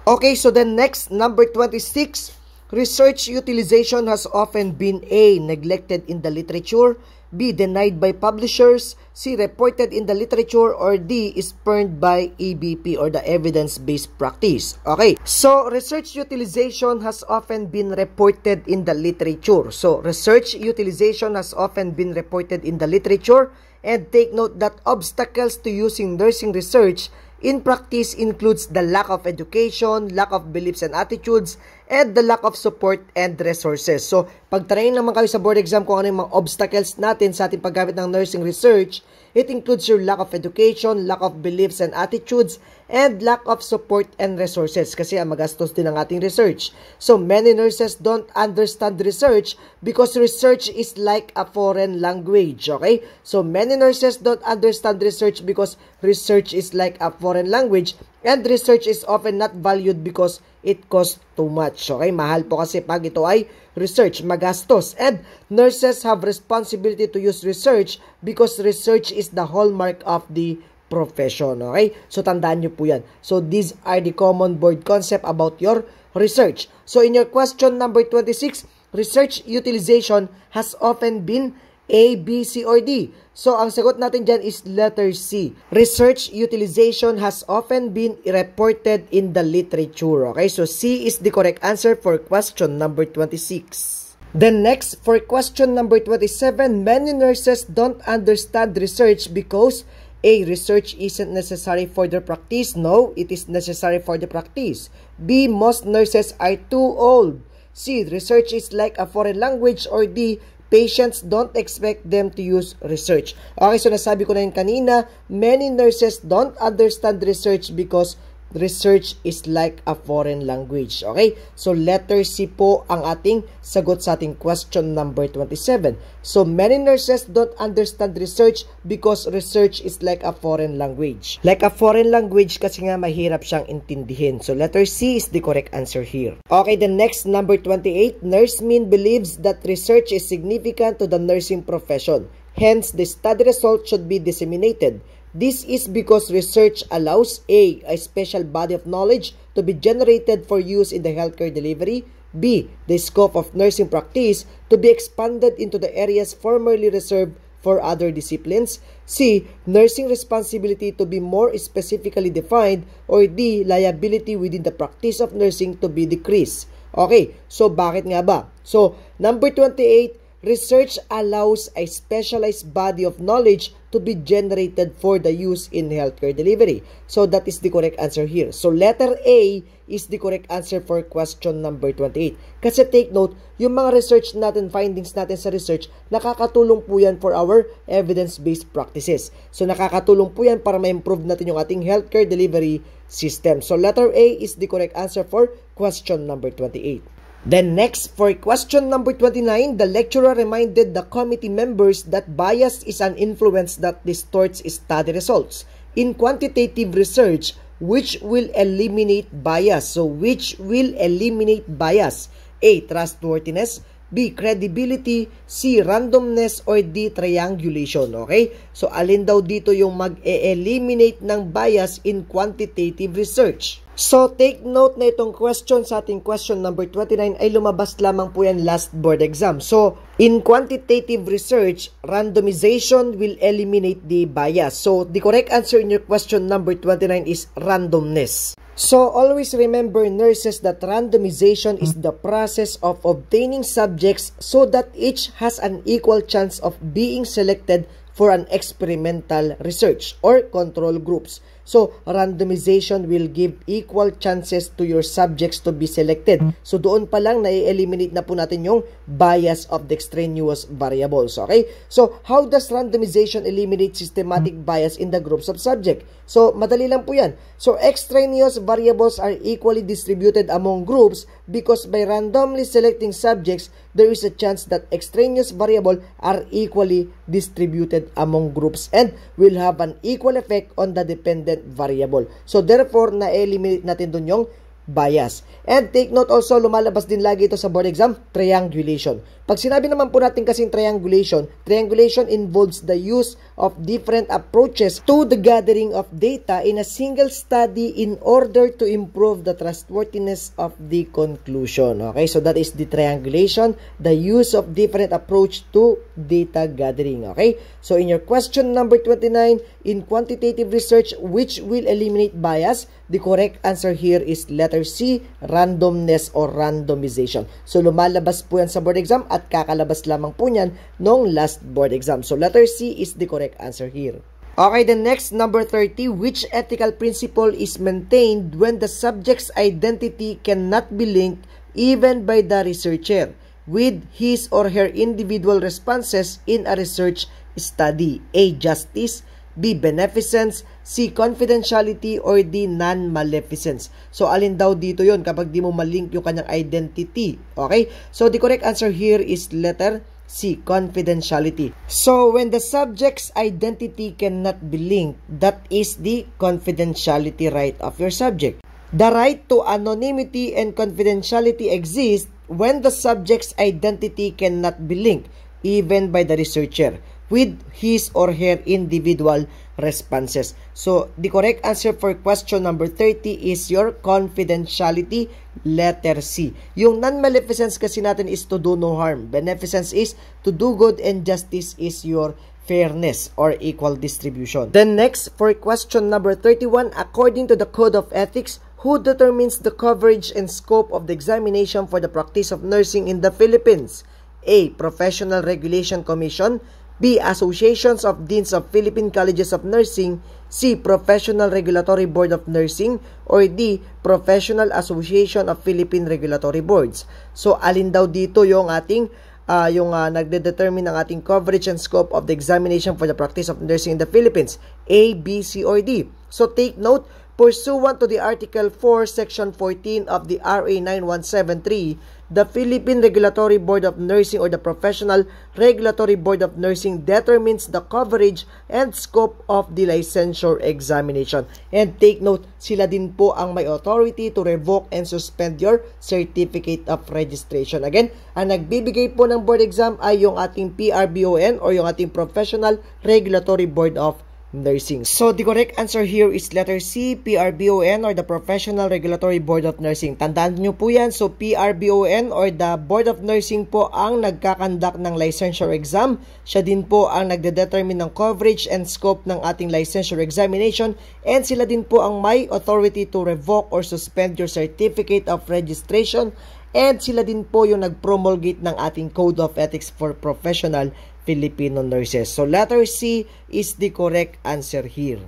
Okay, so then next, number 26, research utilization has often been A. Neglected in the literature, B. Denied by publishers, C. Reported in the literature, or D. Spurned by EBP or the evidence-based practice. Okay, so research utilization has often been reported in the literature. So research utilization has often been reported in the literature, and take note that obstacles to using nursing research in practice includes the lack of education, lack of beliefs and attitudes, and the lack of support and resources. So, pagtanayin naman kayo sa board exam kung ano yung mga obstacles natin sa ating paggamit ng nursing research, it includes your lack of education, lack of beliefs and attitudes, and lack of support and resources kasi magastos din ang ating research. So, many nurses don't understand research because research is like a foreign language, okay? So, many nurses don't understand research because research is like a foreign language and research is often not valued because it costs too much, okay? Mahal po kasi pag ito ay research, magastos. And nurses have responsibility to use research because research is the hallmark of the profession, okay? So, tandaan nyo po yan. So, these are the common board concept about your research. So, in your question number 26, research utilization has often been A, B, C, or D. So, ang sagot natin dyan is letter C. Research utilization has often been reported in the literature, okay? So, C is the correct answer for question number 26. Then next, for question number 27, many nurses don't understand research because A. Research isn't necessary for their practice. No, it is necessary for the practice. B. Most nurses are too old. C. Research is like a foreign language. Or D. Patients don't expect them to use research. Okay, so nasabi ko na yun kanina, many nurses don't understand research because research is like a foreign language. Okay? So, letter C po ang ating sagot sa ating question number 27. So, many nurses don't understand research because research is like a foreign language. Like a foreign language kasi nga mahirap siyang intindihin. So, letter C is the correct answer here. Okay, the next, number 28. Nurse Min believes that research is significant to the nursing profession. Hence, the study results should be disseminated. This is because research allows A. A special body of knowledge to be generated for use in the healthcare delivery. B. The scope of nursing practice to be expanded into the areas formerly reserved for other disciplines. C. Nursing responsibility to be more specifically defined. Or D. Liability within the practice of nursing to be decreased. Okay, so bakit nga ba? So, number 28, research allows a specialized body of knowledge to be generated for the use in healthcare delivery. So, that is the correct answer here. So, letter A is the correct answer for question number 28. Kasi take note, yung mga research natin, findings natin sa research, nakakatulong po yan for our evidence-based practices. So, nakakatulong po yan para ma-improve natin yung ating healthcare delivery system. So, letter A is the correct answer for question number 28. Then next, for question number 29, the lecturer reminded the committee members that bias is an influence that distorts study results. In quantitative research, which will eliminate bias? So, which will eliminate bias? A. Trustworthiness. B. Credibility. C. Randomness. Or D. Triangulation. Okay? So, alin daw dito yung mag-eliminate ng bias in quantitative research? So, take note na itong question sa ating question number 29 ay lumabas lamang po yan last board exam. So, in quantitative research, randomization will eliminate the bias. So, the correct answer in your question number 29 is randomness. So, always remember, nurses, that randomization is the process of obtaining subjects so that each has an equal chance of being selected for an experimental research or control groups. So, randomization will give equal chances to your subjects to be selected. So, doon pa lang na-eliminate na po natin yung bias of the extraneous variables. Okay? So, how does randomization eliminate systematic bias in the groups of subject? So, madali lang po yan. So, extraneous variables are equally distributed among groups because by randomly selecting subjects, there is a chance that extraneous variables are equally distributed among groups and will have an equal effect on the dependent variable. So, therefore, na-eliminate natin dun yung bias. And take note also, lumalabas din lagi ito sa board exam, triangulation. Pag sinabi naman po natin kasing triangulation, triangulation involves the use of different approaches to the gathering of data in a single study in order to improve the trustworthiness of the conclusion. Okay, so that is the triangulation, the use of different approach to data gathering. Okay, so in your question number 29, in quantitative research, which will eliminate bias, the correct answer here is letter C, randomness or randomization. So, lumalabas po yan sa board exam at kakalabas lamang po yan nung last board exam. So, letter C is the correct answer here. Okay, the next, number 30, which ethical principle is maintained when the subject's identity cannot be linked even by the researcher with his or her individual responses in a research study? A. Justice. B. Beneficence. C. Confidentiality. Or D. Non-maleficence. So, alin daw dito yon kapag di mo malink yung kanyang identity? Okay? So, the correct answer here is letter C. Confidentiality. So, when the subject's identity cannot be linked, that is the confidentiality right of your subject. The right to anonymity and confidentiality exists when the subject's identity cannot be linked, even by the researcher, with his or her individual responses. So, the correct answer for question number 30 is your confidentiality, letter C. Yung non-maleficence kasi natin is to do no harm. Beneficence is to do good, and justice is your fairness or equal distribution. Then next, for question number 31, according to the Code of Ethics, who determines the coverage and scope of the examination for the practice of nursing in the Philippines? A. Professional Regulation Commission. B. Associations of Deans of Philippine Colleges of Nursing. C. Professional Regulatory Board of Nursing. Or D. Professional Association of Philippine Regulatory Boards. So, alin daw dito yung ating nagde-determine ng ating coverage and scope of the examination for the practice of nursing in the Philippines? A, B, C, or D? So, take note, pursuant to the Article 4, Section 14 of the RA 9173, the Philippine Regulatory Board of Nursing or the Professional Regulatory Board of Nursing determines the coverage and scope of the licensure examination. And take note, sila din po ang may authority to revoke and suspend your certificate of registration. Again, ang nagbibigay po ng board exam ay yung ating PRBON or yung ating Professional Regulatory Board of Nursing. So, the correct answer here is letter C, PRBON or the Professional Regulatory Board of Nursing. Tandaan nyo po yan. So, PRBON or the Board of Nursing po ang nagkakandak ng licensure exam. Siya din po ang nagdedetermine ng coverage and scope ng ating licensure examination. And sila din po ang may authority to revoke or suspend your certificate of registration. And sila din po yung nag-promulgate ng ating Code of Ethics for Professional Filipino Nurses. So, letter C is the correct answer here.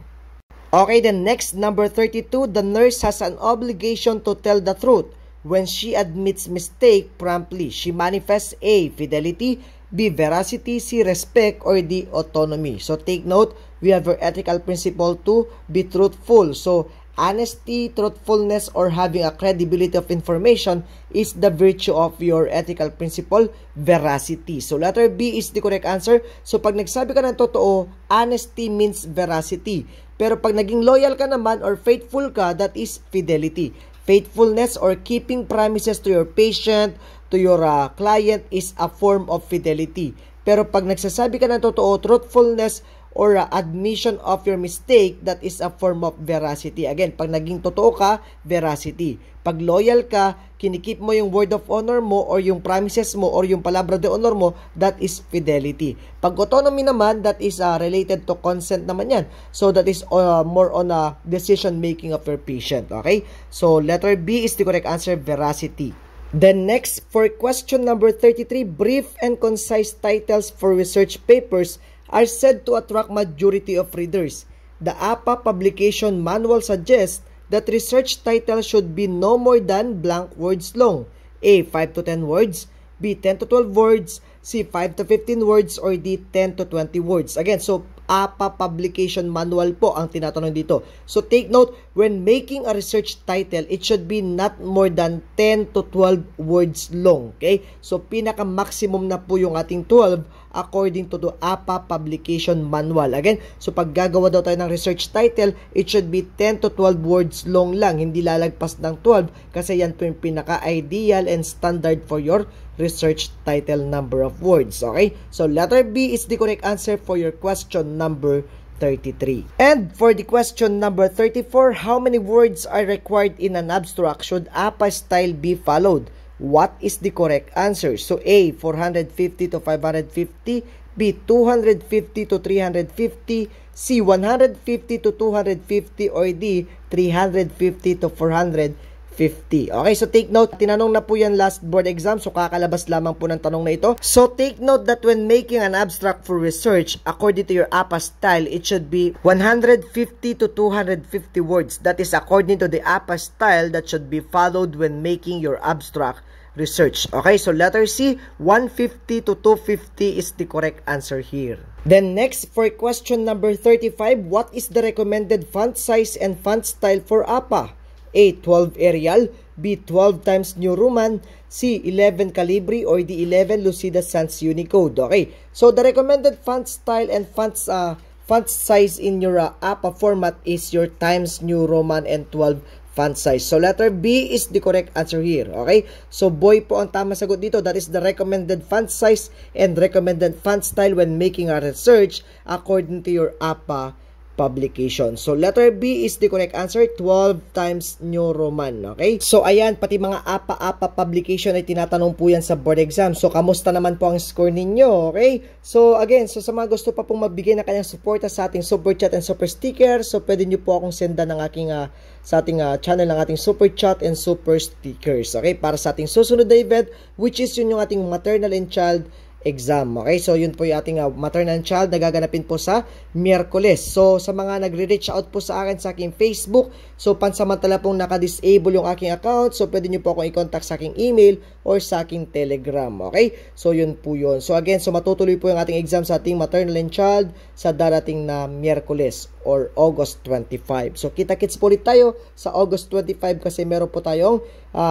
Okay, then next, number 32, the nurse has an obligation to tell the truth when she admits mistake promptly. She manifests A, fidelity, B, veracity, C, respect, or D, autonomy. So, take note, we have our ethical principle to be truthful. So, honesty, truthfulness, or having a credibility of information is the virtue of your ethical principle, veracity. So, letter B is the correct answer. So, pag nagsabi ka ng totoo, honesty means veracity. Pero pag naging loyal ka naman or faithful ka, that is fidelity. Faithfulness or keeping promises to your patient, to your client is a form of fidelity. Pero pag nagsasabi ka ng totoo, truthfulness, or admission of your mistake, that is a form of veracity. Again, pag naging totoo ka, veracity. Pag loyal ka, kinikip mo yung word of honor mo or yung promises mo or yung palabra de honor mo, that is fidelity. Pag autonomy naman, that is related to consent naman yan. So, that is more on a decision making of your patient. Okay? So, letter B is the correct answer, veracity. Then next, for question number 33, brief and concise titles for research papers are said to attract majority of readers. The APA publication manual suggests that research titles should be no more than blank words long. A, 5 to 10 words. B, 10 to 12 words. C, 5 to 15 words. Or D, 10 to 20 words. Again, so APA publication manual po ang tinatanong dito. So take note, when making a research title, it should be not more than 10 to 12 words long. Okay? So pinaka-maximum na po yung ating 12 according to the APA publication manual. Again, so pag gagawa daw tayo ng research title, it should be 10 to 12 words long lang. Hindi lalagpas ng 12 kasi yan po yung pinaka-ideal and standard for your research title number of words. Okay? So letter B is the correct answer for your question number 33. And for the question number 34, how many words are required in an abstract should APA style be followed? What is the correct answer? So A, 450 to 550, B, 250 to 350, C, 150 to 250, or D, 350 to 450. Okay, so take note, tinanong na po yan last board exam, so kakalabas lamang po ng tanong na ito. So take note that when making an abstract for research, according to your APA style, it should be 150 to 250 words. That is according to the APA style that should be followed when making your abstract research. Okay, so letter C, 150 to 250 is the correct answer here. Then next, for question number 35, what is the recommended font size and font style for APA? A, 12 Arial, B, 12 times New Roman, C, 11 Calibri, or D, 11 Lucida Sans Unicode. Okay, so the recommended font style and font size in your APA format is your Times New Roman and 12 font size. So letter B is the correct answer here. Okay, so boy po ang tama sagot dito. That is the recommended font size and recommended font style when making a research according to your APA publication. So letter B is the correct answer, 12 times New Roman. Okay? So ayan, pati mga APA publication ay tinatanong po yan sa board exam. So kamusta naman po ang score ninyo? Okay? So again, so sa mga gusto pa pong magbigay na kanyang suporta sa ating super chat and super sticker, so pwede nyo po akong sendan ng aking sa ating channel ng ating super chat and super stickers. Okay? Para sa ating susunod na event, which is yun yung ating maternal and child exam. Okay, so yun po yung ating maternal and child na gaganapin po sa Miyerkules. So sa mga nagre-reach out po sa akin sa aking Facebook, so pansamantala pong naka-disable yung aking account, so pwede nyo po akong i-contact sa aking email or sa aking Telegram. Okay, so yun po yun. So again, so matutuloy po yung ating exam sa ating maternal and child sa darating na Miyerkules or August 25. So kita-kits po ulit tayo sa August 25 kasi meron po tayong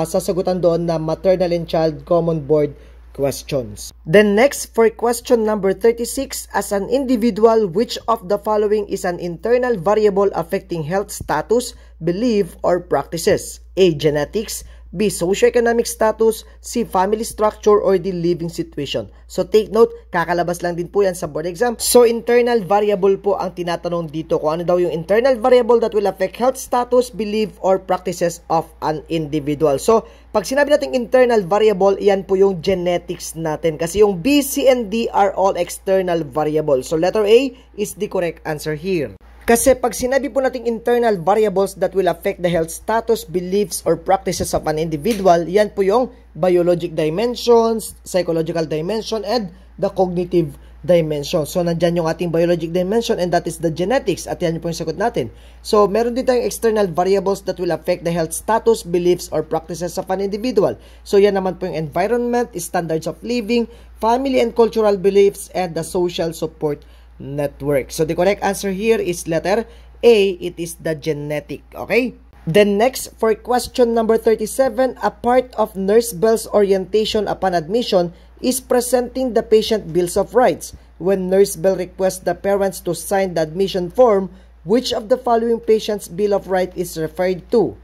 sasagutan doon na maternal and child common board questions. Then next, for question number 36, as an individual, which of the following is an internal variable affecting health status, belief, or practices? A, genetics, B. Socioeconomic status, C. Family structure, or D. Living situation. So take note, kakalabas lang din po yan sa board exam. So internal variable po ang tinatanong dito, kung ano daw yung internal variable that will affect health status, belief, or practices of an individual. So pag sinabi natin internal variable, yan po yung genetics natin. Kasi yung B, C, and D are all external variable. So letter A is the correct answer here. Kasi pag sinabi po nating internal variables that will affect the health status, beliefs, or practices of an individual, yan po yung biologic dimensions, psychological dimension, and the cognitive dimension. So, nandyan yung ating biologic dimension, and that is the genetics. At yan po yung sagot natin. So, meron din tayong external variables that will affect the health status, beliefs, or practices of an individual. So, yan naman po yung environment, standards of living, family and cultural beliefs, and the social support network. So the correct answer here is letter A. It is the genetic. Okay? Then next, for question number 37, a part of Nurse Bell's orientation upon admission is presenting the patient bills of rights. When Nurse Bell requests the parents to sign the admission form, which of the following patient's bill of rights is referred to?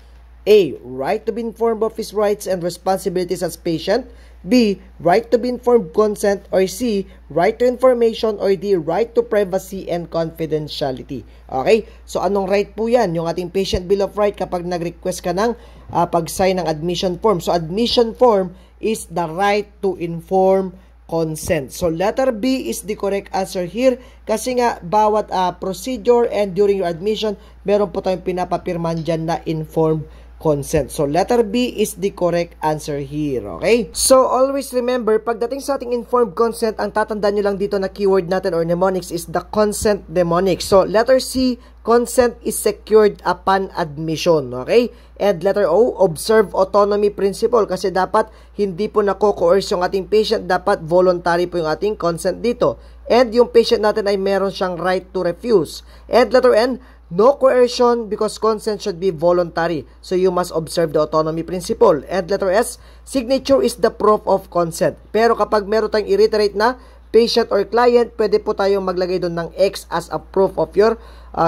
A. Right to be informed of his rights and responsibilities as patient. B. Right to be informed consent. Or C. Right to information. Or D. Right to privacy and confidentiality. Okay? So, anong right po yan? Yung ating patient bill of right kapag nag-request ka ng pag-sign ng admission form. So, admission form is the right to inform consent. So, letter B is the correct answer here. Kasi nga, bawat procedure and during your admission, meron po tayong pinapapirman dyan na informed consent. So, letter B is the correct answer here. Okay? So, always remember, pagdating sa ating informed consent, ang tatandaan nyo lang dito na keyword natin or mnemonics is the consent mnemonic. So, letter C, consent is secured upon admission. Okay? And letter O, observe autonomy principle. Kasi dapat hindi po nako-coerce yung ating patient. Dapat voluntary po yung ating consent dito. And yung patient natin ay meron siyang right to refuse. And letter N, no coercion because consent should be voluntary. So, you must observe the autonomy principle. And letter S, signature is the proof of consent. Pero kapag meron tayong i-reiterate na patient or client, pwede po tayong maglagay doon ng X as a proof of your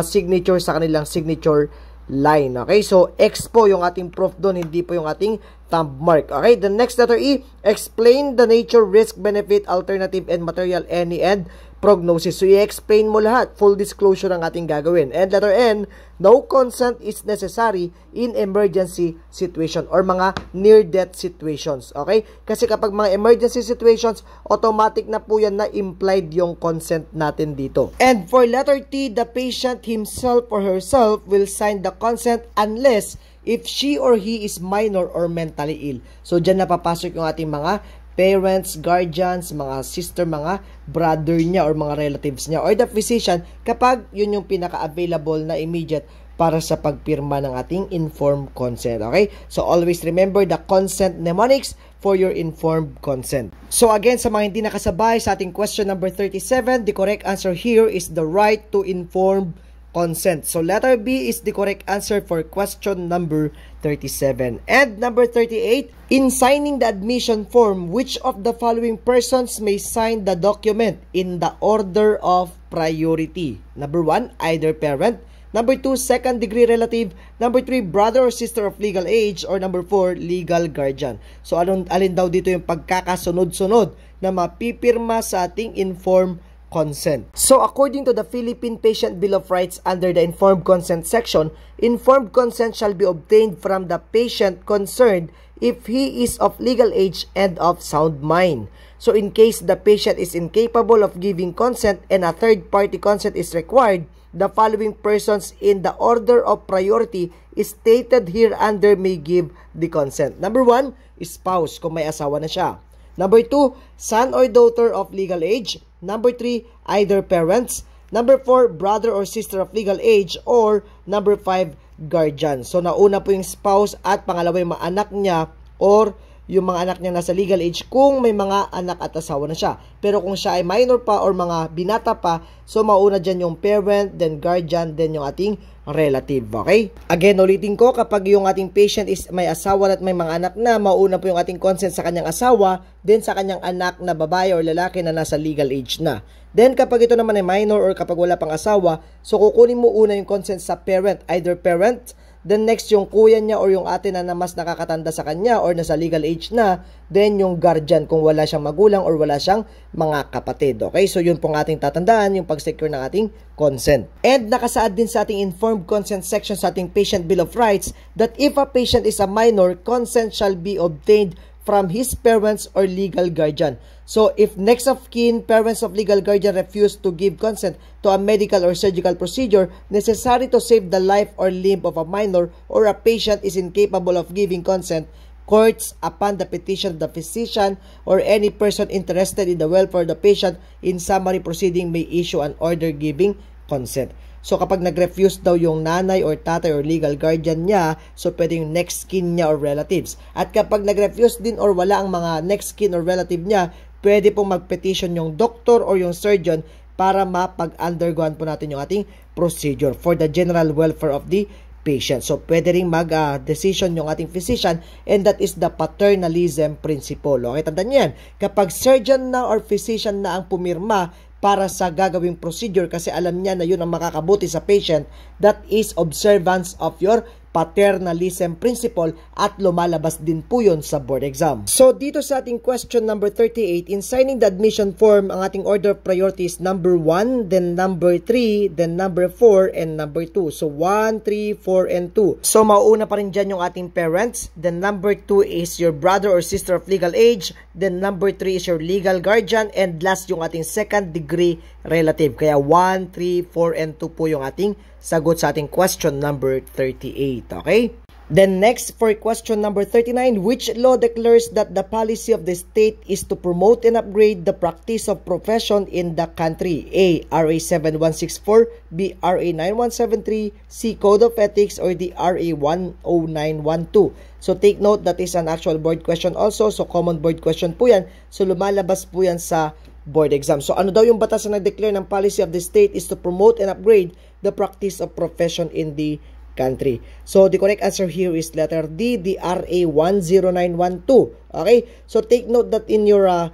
signature sa kanilang signature line. Okay? So, X po yung ating proof doon, hindi po yung ating thumb mark. Okay? The next letter E, explain the nature, risk, benefit, alternative, and material, any, and prognosis. So, i-explain mo lahat. Full disclosure ang ating gagawin. And letter N, no consent is necessary in emergency situation or mga near-death situations. Okay? Kasi kapag mga emergency situations, automatic na po yan na implied yung consent natin dito. And for letter T, the patient himself or herself will sign the consent unless if she or he is minor or mentally ill. So, dyan napapasok yung ating mga parents, guardians, mga sister, mga brother niya or mga relatives niya or the physician kapag yun yung pinaka-available na immediate para sa pagpirma ng ating informed consent. Okay? So, always remember the consent mnemonics for your informed consent. So, again, sa mga hindi nakasabay sa ating question number 37, the correct answer here is the right to informed consent. So, letter B is the correct answer for question number 37. And number 38, in signing the admission form, which of the following persons may sign the document in the order of priority? Number 1, either parent. Number 2, second-degree relative. Number 3, brother or sister of legal age. Or number 4, legal guardian. So, alin daw dito yung pagkakasunod-sunod na mapipirma sa ating informed consent. So, according to the Philippine Patient Bill of Rights under the informed consent section, informed consent shall be obtained from the patient concerned if he is of legal age and of sound mind. So, in case the patient is incapable of giving consent and a third-party consent is required, the following persons in the order of priority is stated here under may give the consent. Number 1, spouse, kung may asawa na siya. Number 2, son or daughter of legal age. Number 3, either parents. Number 4, brother or sister of legal age. Or number 5, guardian. So, nauna po yung spouse at pangalawa yung mga anak niya or yung mga anak niya nasa legal age kung may mga anak at asawa na siya. Pero kung siya ay minor pa or mga binata pa, so mauna dyan yung parent, then guardian, then yung ating relative. Okay? Again, ulitin ko, kapag yung ating patient is may asawa at may mga anak na, mauna po yung ating consent sa kanyang asawa, then sa kanyang anak na babae or lalaki na nasa legal age na. Then kapag ito naman ay minor or kapag wala pang asawa, so kukunin mo una yung consent sa parent, either parent, Then next, yung kuya niya or yung ate na mas nakakatanda sa kanya or nasa legal age na. Then yung guardian kung wala siyang magulang or wala siyang mga kapatid. Okay, so yun pong ating tatandaan, yung pag-secure ng ating consent. And nakasaad din sa ating informed consent section sa ating Patient Bill of Rights that if a patient is a minor, consent shall be obtained from his parents or legal guardian. So, if next of kin, parents of legal guardian refuse to give consent to a medical or surgical procedure necessary to save the life or limb of a minor or a patient is incapable of giving consent, courts, upon the petition of the physician or any person interested in the welfare of the patient in summary proceeding may issue an order giving consent. So, kapag nag-refuse daw yung nanay or tatay or legal guardian niya, so pwede yung next kin niya or relatives. At kapag nag-refuse din or wala ang mga next kin or relative niya, pwede pong mag-petition yung doctor or yung surgeon para mapag-undergoan po natin yung ating procedure for the general welfare of the patient. So, pwede rin mag-decision yung ating physician, and that is the paternalism principle. Okay, tandaan nyo yan. Kapag surgeon na or physician na ang pumirma para sa gagawing procedure kasi alam niya na yun ang makakabuti sa patient, that is observance of your paternalism principle at lumalabas din po yun sa board exam. So, dito sa ating question number 38, in signing the admission form, ang ating order of priority is number 1, then number 3, then number 4, and number 2. So, 1, 3, 4, and 2. So, mauuna pa rin dyan yung ating parents. Then, number 2 is your brother or sister of legal age. Then, number 3 is your legal guardian. And last, yung ating second degree relative. Kaya, 1, 3, 4, and 2 po yung ating sagot sa ating question number 38. Okay? Then next, for question number 39, which law declares that the policy of the state is to promote and upgrade the practice of profession in the country? A. RA 7164, B. RA 9173, C. Code of Ethics, or D. RA 10912. So take note, that is an actual board question also. So common board question po yan. So lumalabas po yan sa board exam. So ano daw yung batas na nag-declare ng policy of the state is to promote and upgrade the practice of profession in the country? So the correct answer here is letter D, the RA 10912. Okay? So take note that in your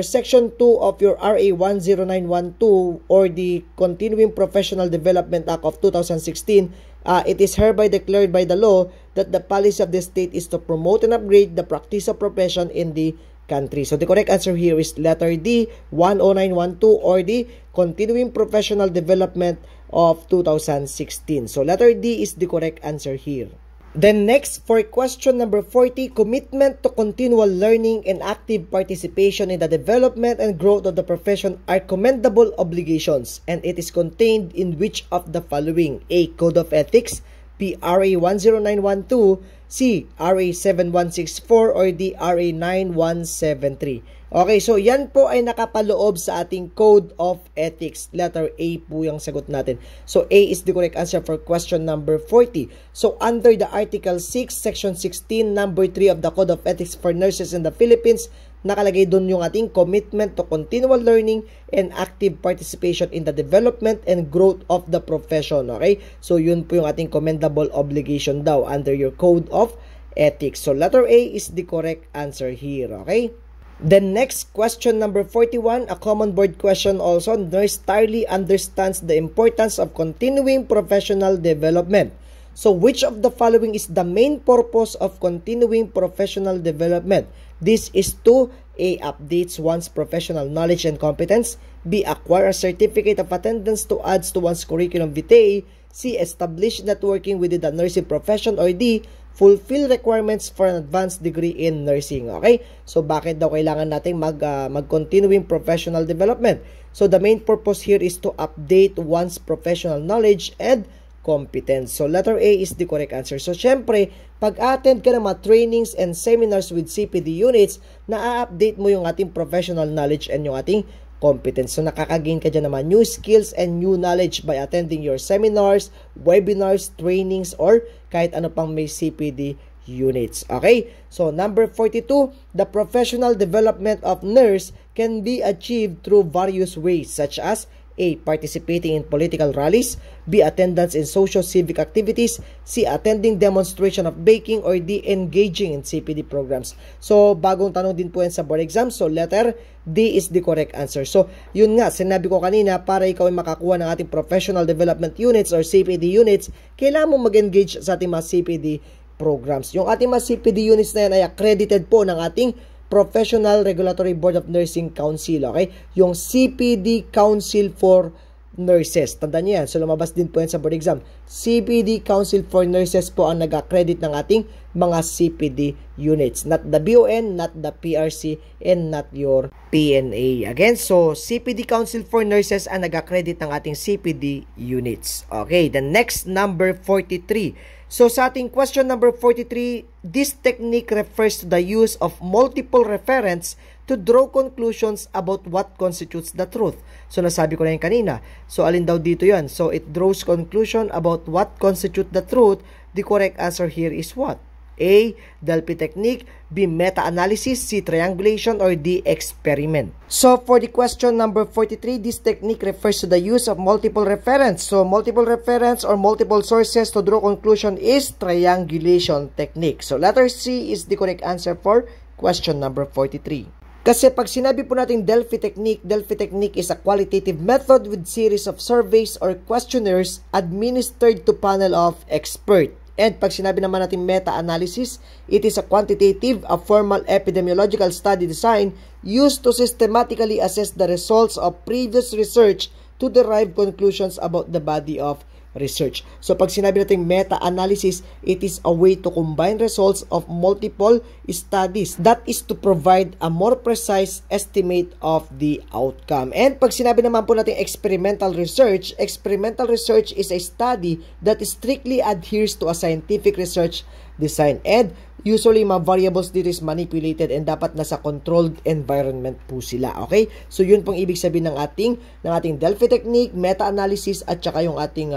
section 2 of your RA 10912 or the Continuing Professional Development Act of 2016, it is hereby declared by the law that the policy of the state is to promote and upgrade the practice of profession in the country. So the correct answer here is letter D, 10912, or the Continuing Professional Development of 2016. So letter D is the correct answer here. Then next, for question number 40, commitment to continual learning and active participation in the development and growth of the profession are commendable obligations, and it is contained in which of the following? A. Code of Ethics, B. RA 10912, C. RA 7164, or D. RA 9173. Okay, so yan po ay nakapaloob sa ating Code of Ethics. Letter A po yung sagot natin. So A is the correct answer for question number 40. So under the Article 6, Section 16, number 3 of the Code of Ethics for Nurses in the Philippines, nakalagay doon yung ating commitment to continual learning and active participation in the development and growth of the profession. Okay, so yun po yung ating commendable obligation daw under your Code of Ethics. So letter A is the correct answer here. Okay. Then next, question number 41, a common board question also. Nurse thoroughly understands the importance of continuing professional development. So which of the following is the main purpose of continuing professional development? This is to A. Updates one's professional knowledge and competence, B. Acquire a certificate of attendance to add to one's curriculum vitae, C. Establish networking within the nursing profession, or D. Fulfill requirements for an advanced degree in nursing. Okay? So, bakit daw kailangan natin mag-continuing professional development? So, the main purpose here is to update one's professional knowledge and competence. So, letter A is the correct answer. So, syempre, pag-attend ka ng mga trainings and seminars with CPD units, na-update mo yung ating professional knowledge and yung ating competence. So, nakakagain ka dyan naman new skills and new knowledge by attending your seminars, webinars, trainings, or kahit ano pang may CPD units. Okay? So, number 42, the professional development of nurse can be achieved through various ways such as A. Participating in political rallies. B. Attendance in social-civic activities. C. Attending demonstration of baking. Or D. Engaging in CPD programs. So, bagong tanong din po yan sa board exam. So, letter D is the correct answer. So, yun nga, sinabi ko kanina, para ikaw ay makakuha ng ating professional development units or CPD units, kailangan mo mag-engage sa ating mga CPD programs. Yung ating mga CPD units na yan ay accredited po ng ating Professional Regulatory Board of Nursing Council, okay? Yung CPD Council for Nurses. Tandaan niyo yan. So, lumabas din po yan sa board exam. CPD Council for Nurses po ang nag-accredit ng ating mga CPD units. Not the BON, not the PRC, and not your PNA. Again, so, CPD Council for Nurses ang nag-accredit ng ating CPD units. Okay, the next, number 43. So, sa ating question number 43, this technique refers to the use of multiple referents to draw conclusions about what constitutes the truth. So, nasabi ko na yun kanina. So, alin daw dito yan? So, it draws conclusion about what constitutes the truth. The correct answer here is what? A. Delphi technique. B. Meta-analysis. C. Triangulation. Or D. Experiment. So, for the question number 43, this technique refers to the use of multiple reference. So, multiple reference or multiple sources to draw conclusion is triangulation technique. So, letter C is the correct answer for question number 43. Kasi pag sinabi po natin Delphi technique is a qualitative method with series of surveys or questionnaires administered to panel of expert. And pag sinabi naman natin meta-analysis, it is a quantitative, a formal epidemiological study design used to systematically assess the results of previous research to derive conclusions about the body of research. So, pag sinabi natin meta-analysis, it is a way to combine results of multiple studies. That is to provide a more precise estimate of the outcome. And pag sinabi naman po natin experimental research is a study that strictly adheres to a scientific research design. And usually, mga variables dito is manipulated and dapat nasa controlled environment po sila. Okay? So, yun pong ibig sabihin ng ating Delphi technique, meta-analysis, at saka yung ating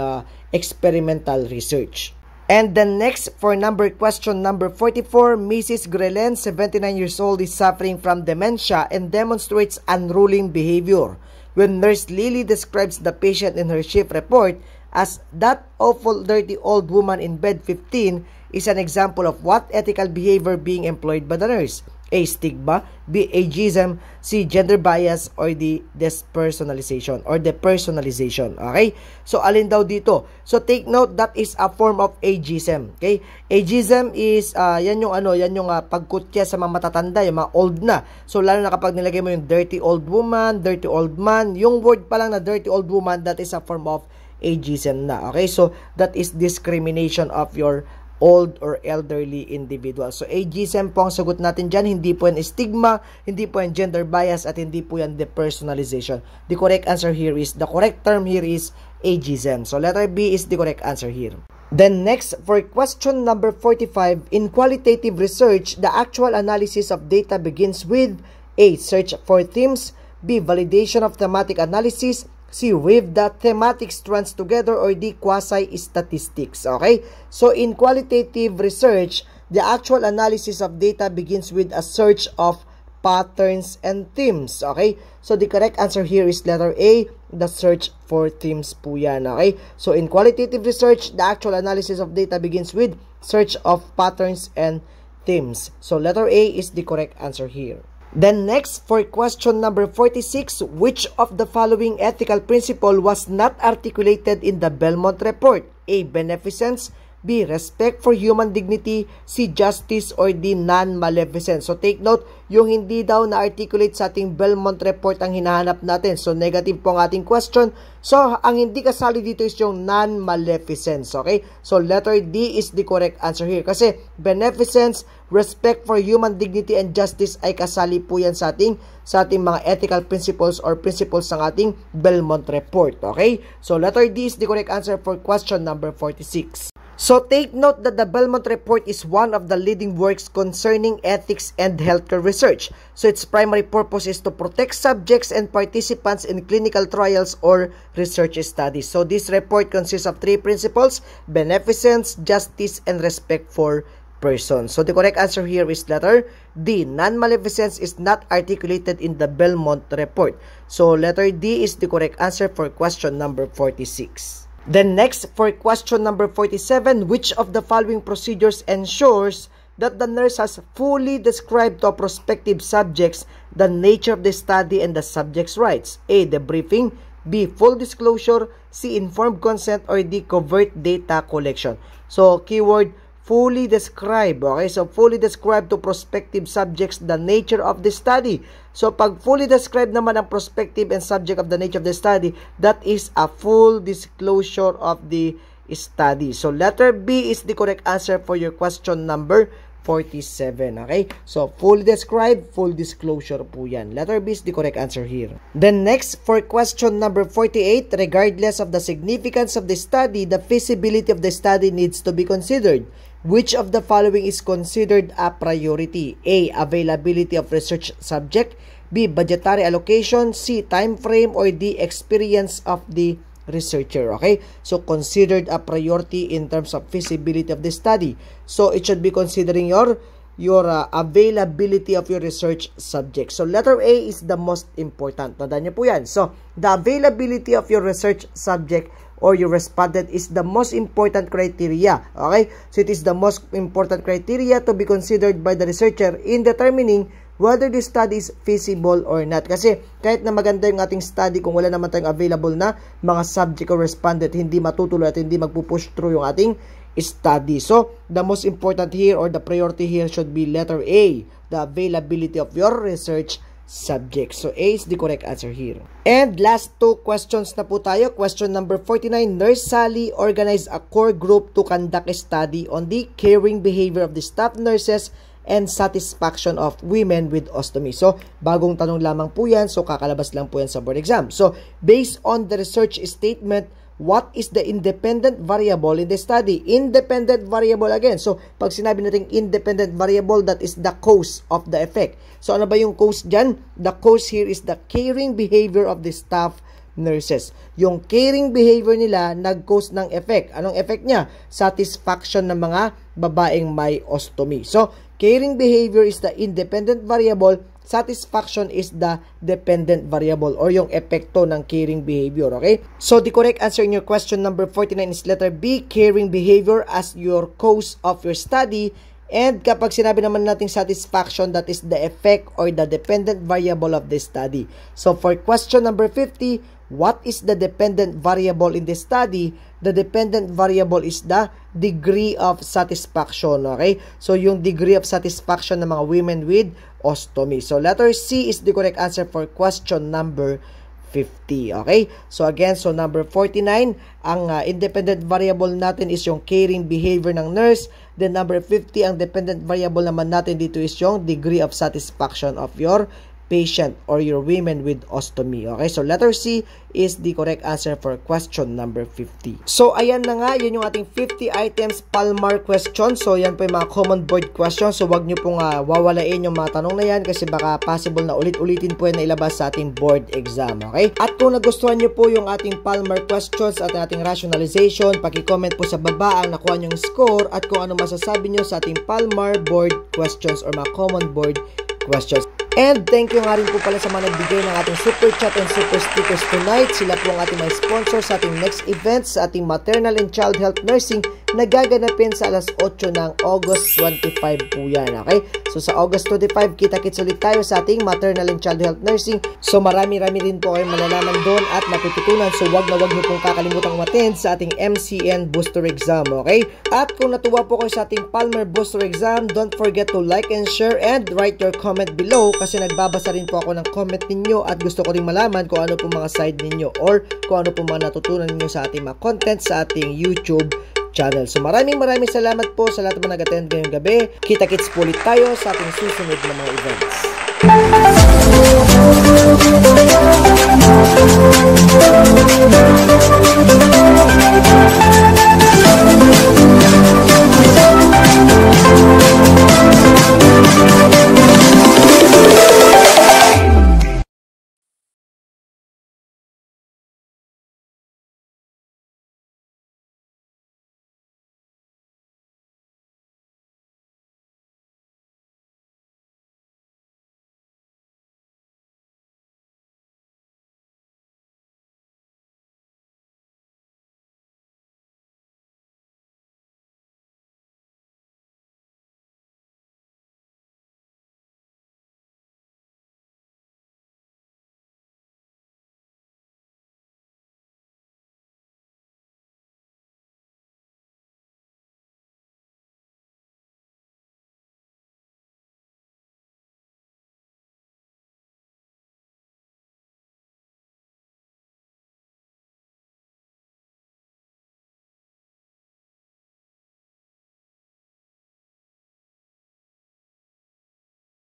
experimental research. And the next, for question number 44, Mrs. Grelen, 79 years old, is suffering from dementia and demonstrates unruly behavior. When Nurse Lily describes the patient in her shift report as that awful dirty old woman in bed 15, is an example of what ethical behavior being employed by the nurse? A. Stigma. B. Ageism. C. Gender bias. Or D. Depersonalization or depersonalization. Okay? So, alin daw dito? So, take note that is a form of ageism. Okay? Ageism is, yan yung pagkutya sa mga matatanda, yung mga old na. So, lalo na kapag nilagay mo yung dirty old woman, dirty old man, yung word pa lang na dirty old woman, that is a form of ageism na. Okay? So, that is discrimination of your old or elderly individual. So, ageism po ang sagot natin dyan. Hindi po yan stigma, hindi po yan gender bias, at hindi po yan depersonalization. The correct answer here is, the correct term here is ageism. So, letter B is the correct answer here. Then next, for question number 45, in qualitative research, the actual analysis of data begins with A. Search for themes. B. Validation of thematic analysis. C. Weave the thematic strands together. Or D. Quasi-statistics. Okay? So, in qualitative research, the actual analysis of data begins with a search of patterns and themes. Okay? So, the correct answer here is letter A, the search for themes po yan. Okay? So, in qualitative research, the actual analysis of data begins with search of patterns and themes. So, letter A is the correct answer here. Then next, for question number 46, which of the following ethical principle was not articulated in the Belmont report? A. Beneficence. B. Respect for human dignity. C. Justice. Or D. Non-maleficence. So, take note, yung hindi daw na-articulate sa ating Belmont report ang hinahanap natin. So, negative po ang ating question. So, ang hindi kasali dito is yung non-maleficence. Okay? So, letter D is the correct answer here. Kasi, beneficence, respect for human dignity, and justice ay kasali po yan sa ating mga ethical principles or principles ng ating Belmont report. Okay? So, letter D is the correct answer for question number 46. So, take note that the Belmont report is one of the leading works concerning ethics and healthcare research. So, its primary purpose is to protect subjects and participants in clinical trials or research studies. So, this report consists of three principles: beneficence, justice, and respect for person. So the correct answer here is letter D. Non-maleficence is not articulated in the Belmont report. So letter D is the correct answer for question number 46. Then next, for question number 47, which of the following procedures ensures that the nurse has fully described to prospective subjects the nature of the study and the subject's rights? A. Debriefing. B. Full disclosure. C. Informed consent. Or D. Covert data collection. So, keyword, fully describe. Okay, so fully describe to prospective subjects the nature of the study. So, pag fully describe naman ang prospective and subject of the nature of the study, that is a full disclosure of the study. So, letter B is the correct answer for your question number 47. Okay? So, fully describe, full disclosure po yan. Letter B is the correct answer here. Then next, for question number 48, regardless of the significance of the study, the feasibility of the study needs to be considered. Which of the following is considered a priority? A. Availability of research subject. B. Budgetary allocation. C. Time frame. Or D. Experience of the researcher. Okay? So, considered a priority in terms of feasibility of the study. So, it should be considering your availability of your research subject. So, letter A is the most important. Tandaan niyo po yan. So, the availability of your research subject or your respondent is the most important criteria. Okay? So, it is the most important criteria to be considered by the researcher in determining whether the study is feasible or not. Kasi, kahit na maganda yung ating study, kung wala naman tayong available na mga subject or respondent, hindi matutuloy at hindi magpupush through yung ating study. So, the most important here or the priority here should be letter A, the availability of your research subject. So, A is the correct answer here. And last two questions na po tayo. Question number 49, Nurse Sally organized a core group to conduct a study on the caring behavior of the staff nurses and satisfaction of women with ostomy. So, bagong tanong lamang po yan. So, kakalabas lang po yan sa board exam. So, based on the research statement, what is the independent variable in the study? Independent variable again. So, pag sinabi natin independent variable, that is the cause of the effect. So, ano ba yung cause dyan? The cause here is the caring behavior of the staff nurses. Yung caring behavior nila, nag-cause ng effect. Anong effect niya? Satisfaction ng mga babaeng may ostomy. So, caring behavior is the independent variable. Satisfaction is the dependent variable or yung epekto ng caring behavior. Okay? So, the correct answer in your question number 49 is letter B, caring behavior as your cause of your study. And kapag sinabi naman natin satisfaction, that is the effect or the dependent variable of the study. So, for question number 50, what is the dependent variable in the study? The dependent variable is the degree of satisfaction. Okay? So, yung degree of satisfaction ng mga women with ostomy. So, letter C is the correct answer for question number 50. Okay? So, again, so number 49, ang independent variable natin is yung caring behavior ng nurse. Then, number 50, ang dependent variable naman natin dito is yung degree of satisfaction of your patient or your women with ostomy. Okay, so letter C is the correct answer for question number 50. So, ayan na nga, yun yung ating 50 items Palmar question. So, yan po yung mga common board questions. So, wag nyo pong wawalain yung mga tanong na yan kasi baka possible na ulit-ulitin po yan na ilabas sa ating board exam. Okay? At kung nagustuhan nyo po yung ating Palmar questions at ating rationalization, paki-comment po sa baba ang nakuha nyong score at kung ano masasabi nyo sa ating Palmar board questions or mga common board questions. And thank you nga rin po pala sa mga nagbigay ng ating super chat and super stickers tonight. Sila po ang ating mga sponsors sa ating next event sa ating maternal and child health nursing na gaganapin sa alas 8 ng August 25 po yan. Okay? So sa August 25, kita-kits ulit tayo sa ating maternal and child health nursing. So marami-rami rin po kayong malalaman doon at matututunan. So wag na wag niyo pong kakalimutang umattend sa ating MCN booster exam. Okay? At kung natuwa po kayo sa ating Palmer booster exam, don't forget to like and share and write your comment below kasi nagbabasa rin po ako ng comment ninyo at gusto ko rin malaman kung ano po mga side ninyo or kung ano po mga natutunan ninyo sa ating mga content sa ating YouTube channel. So maraming salamat po sa lahat ng mga nag-attend ngayong gabi. Kita-kits po ulit tayo sa ating susunod na mga events.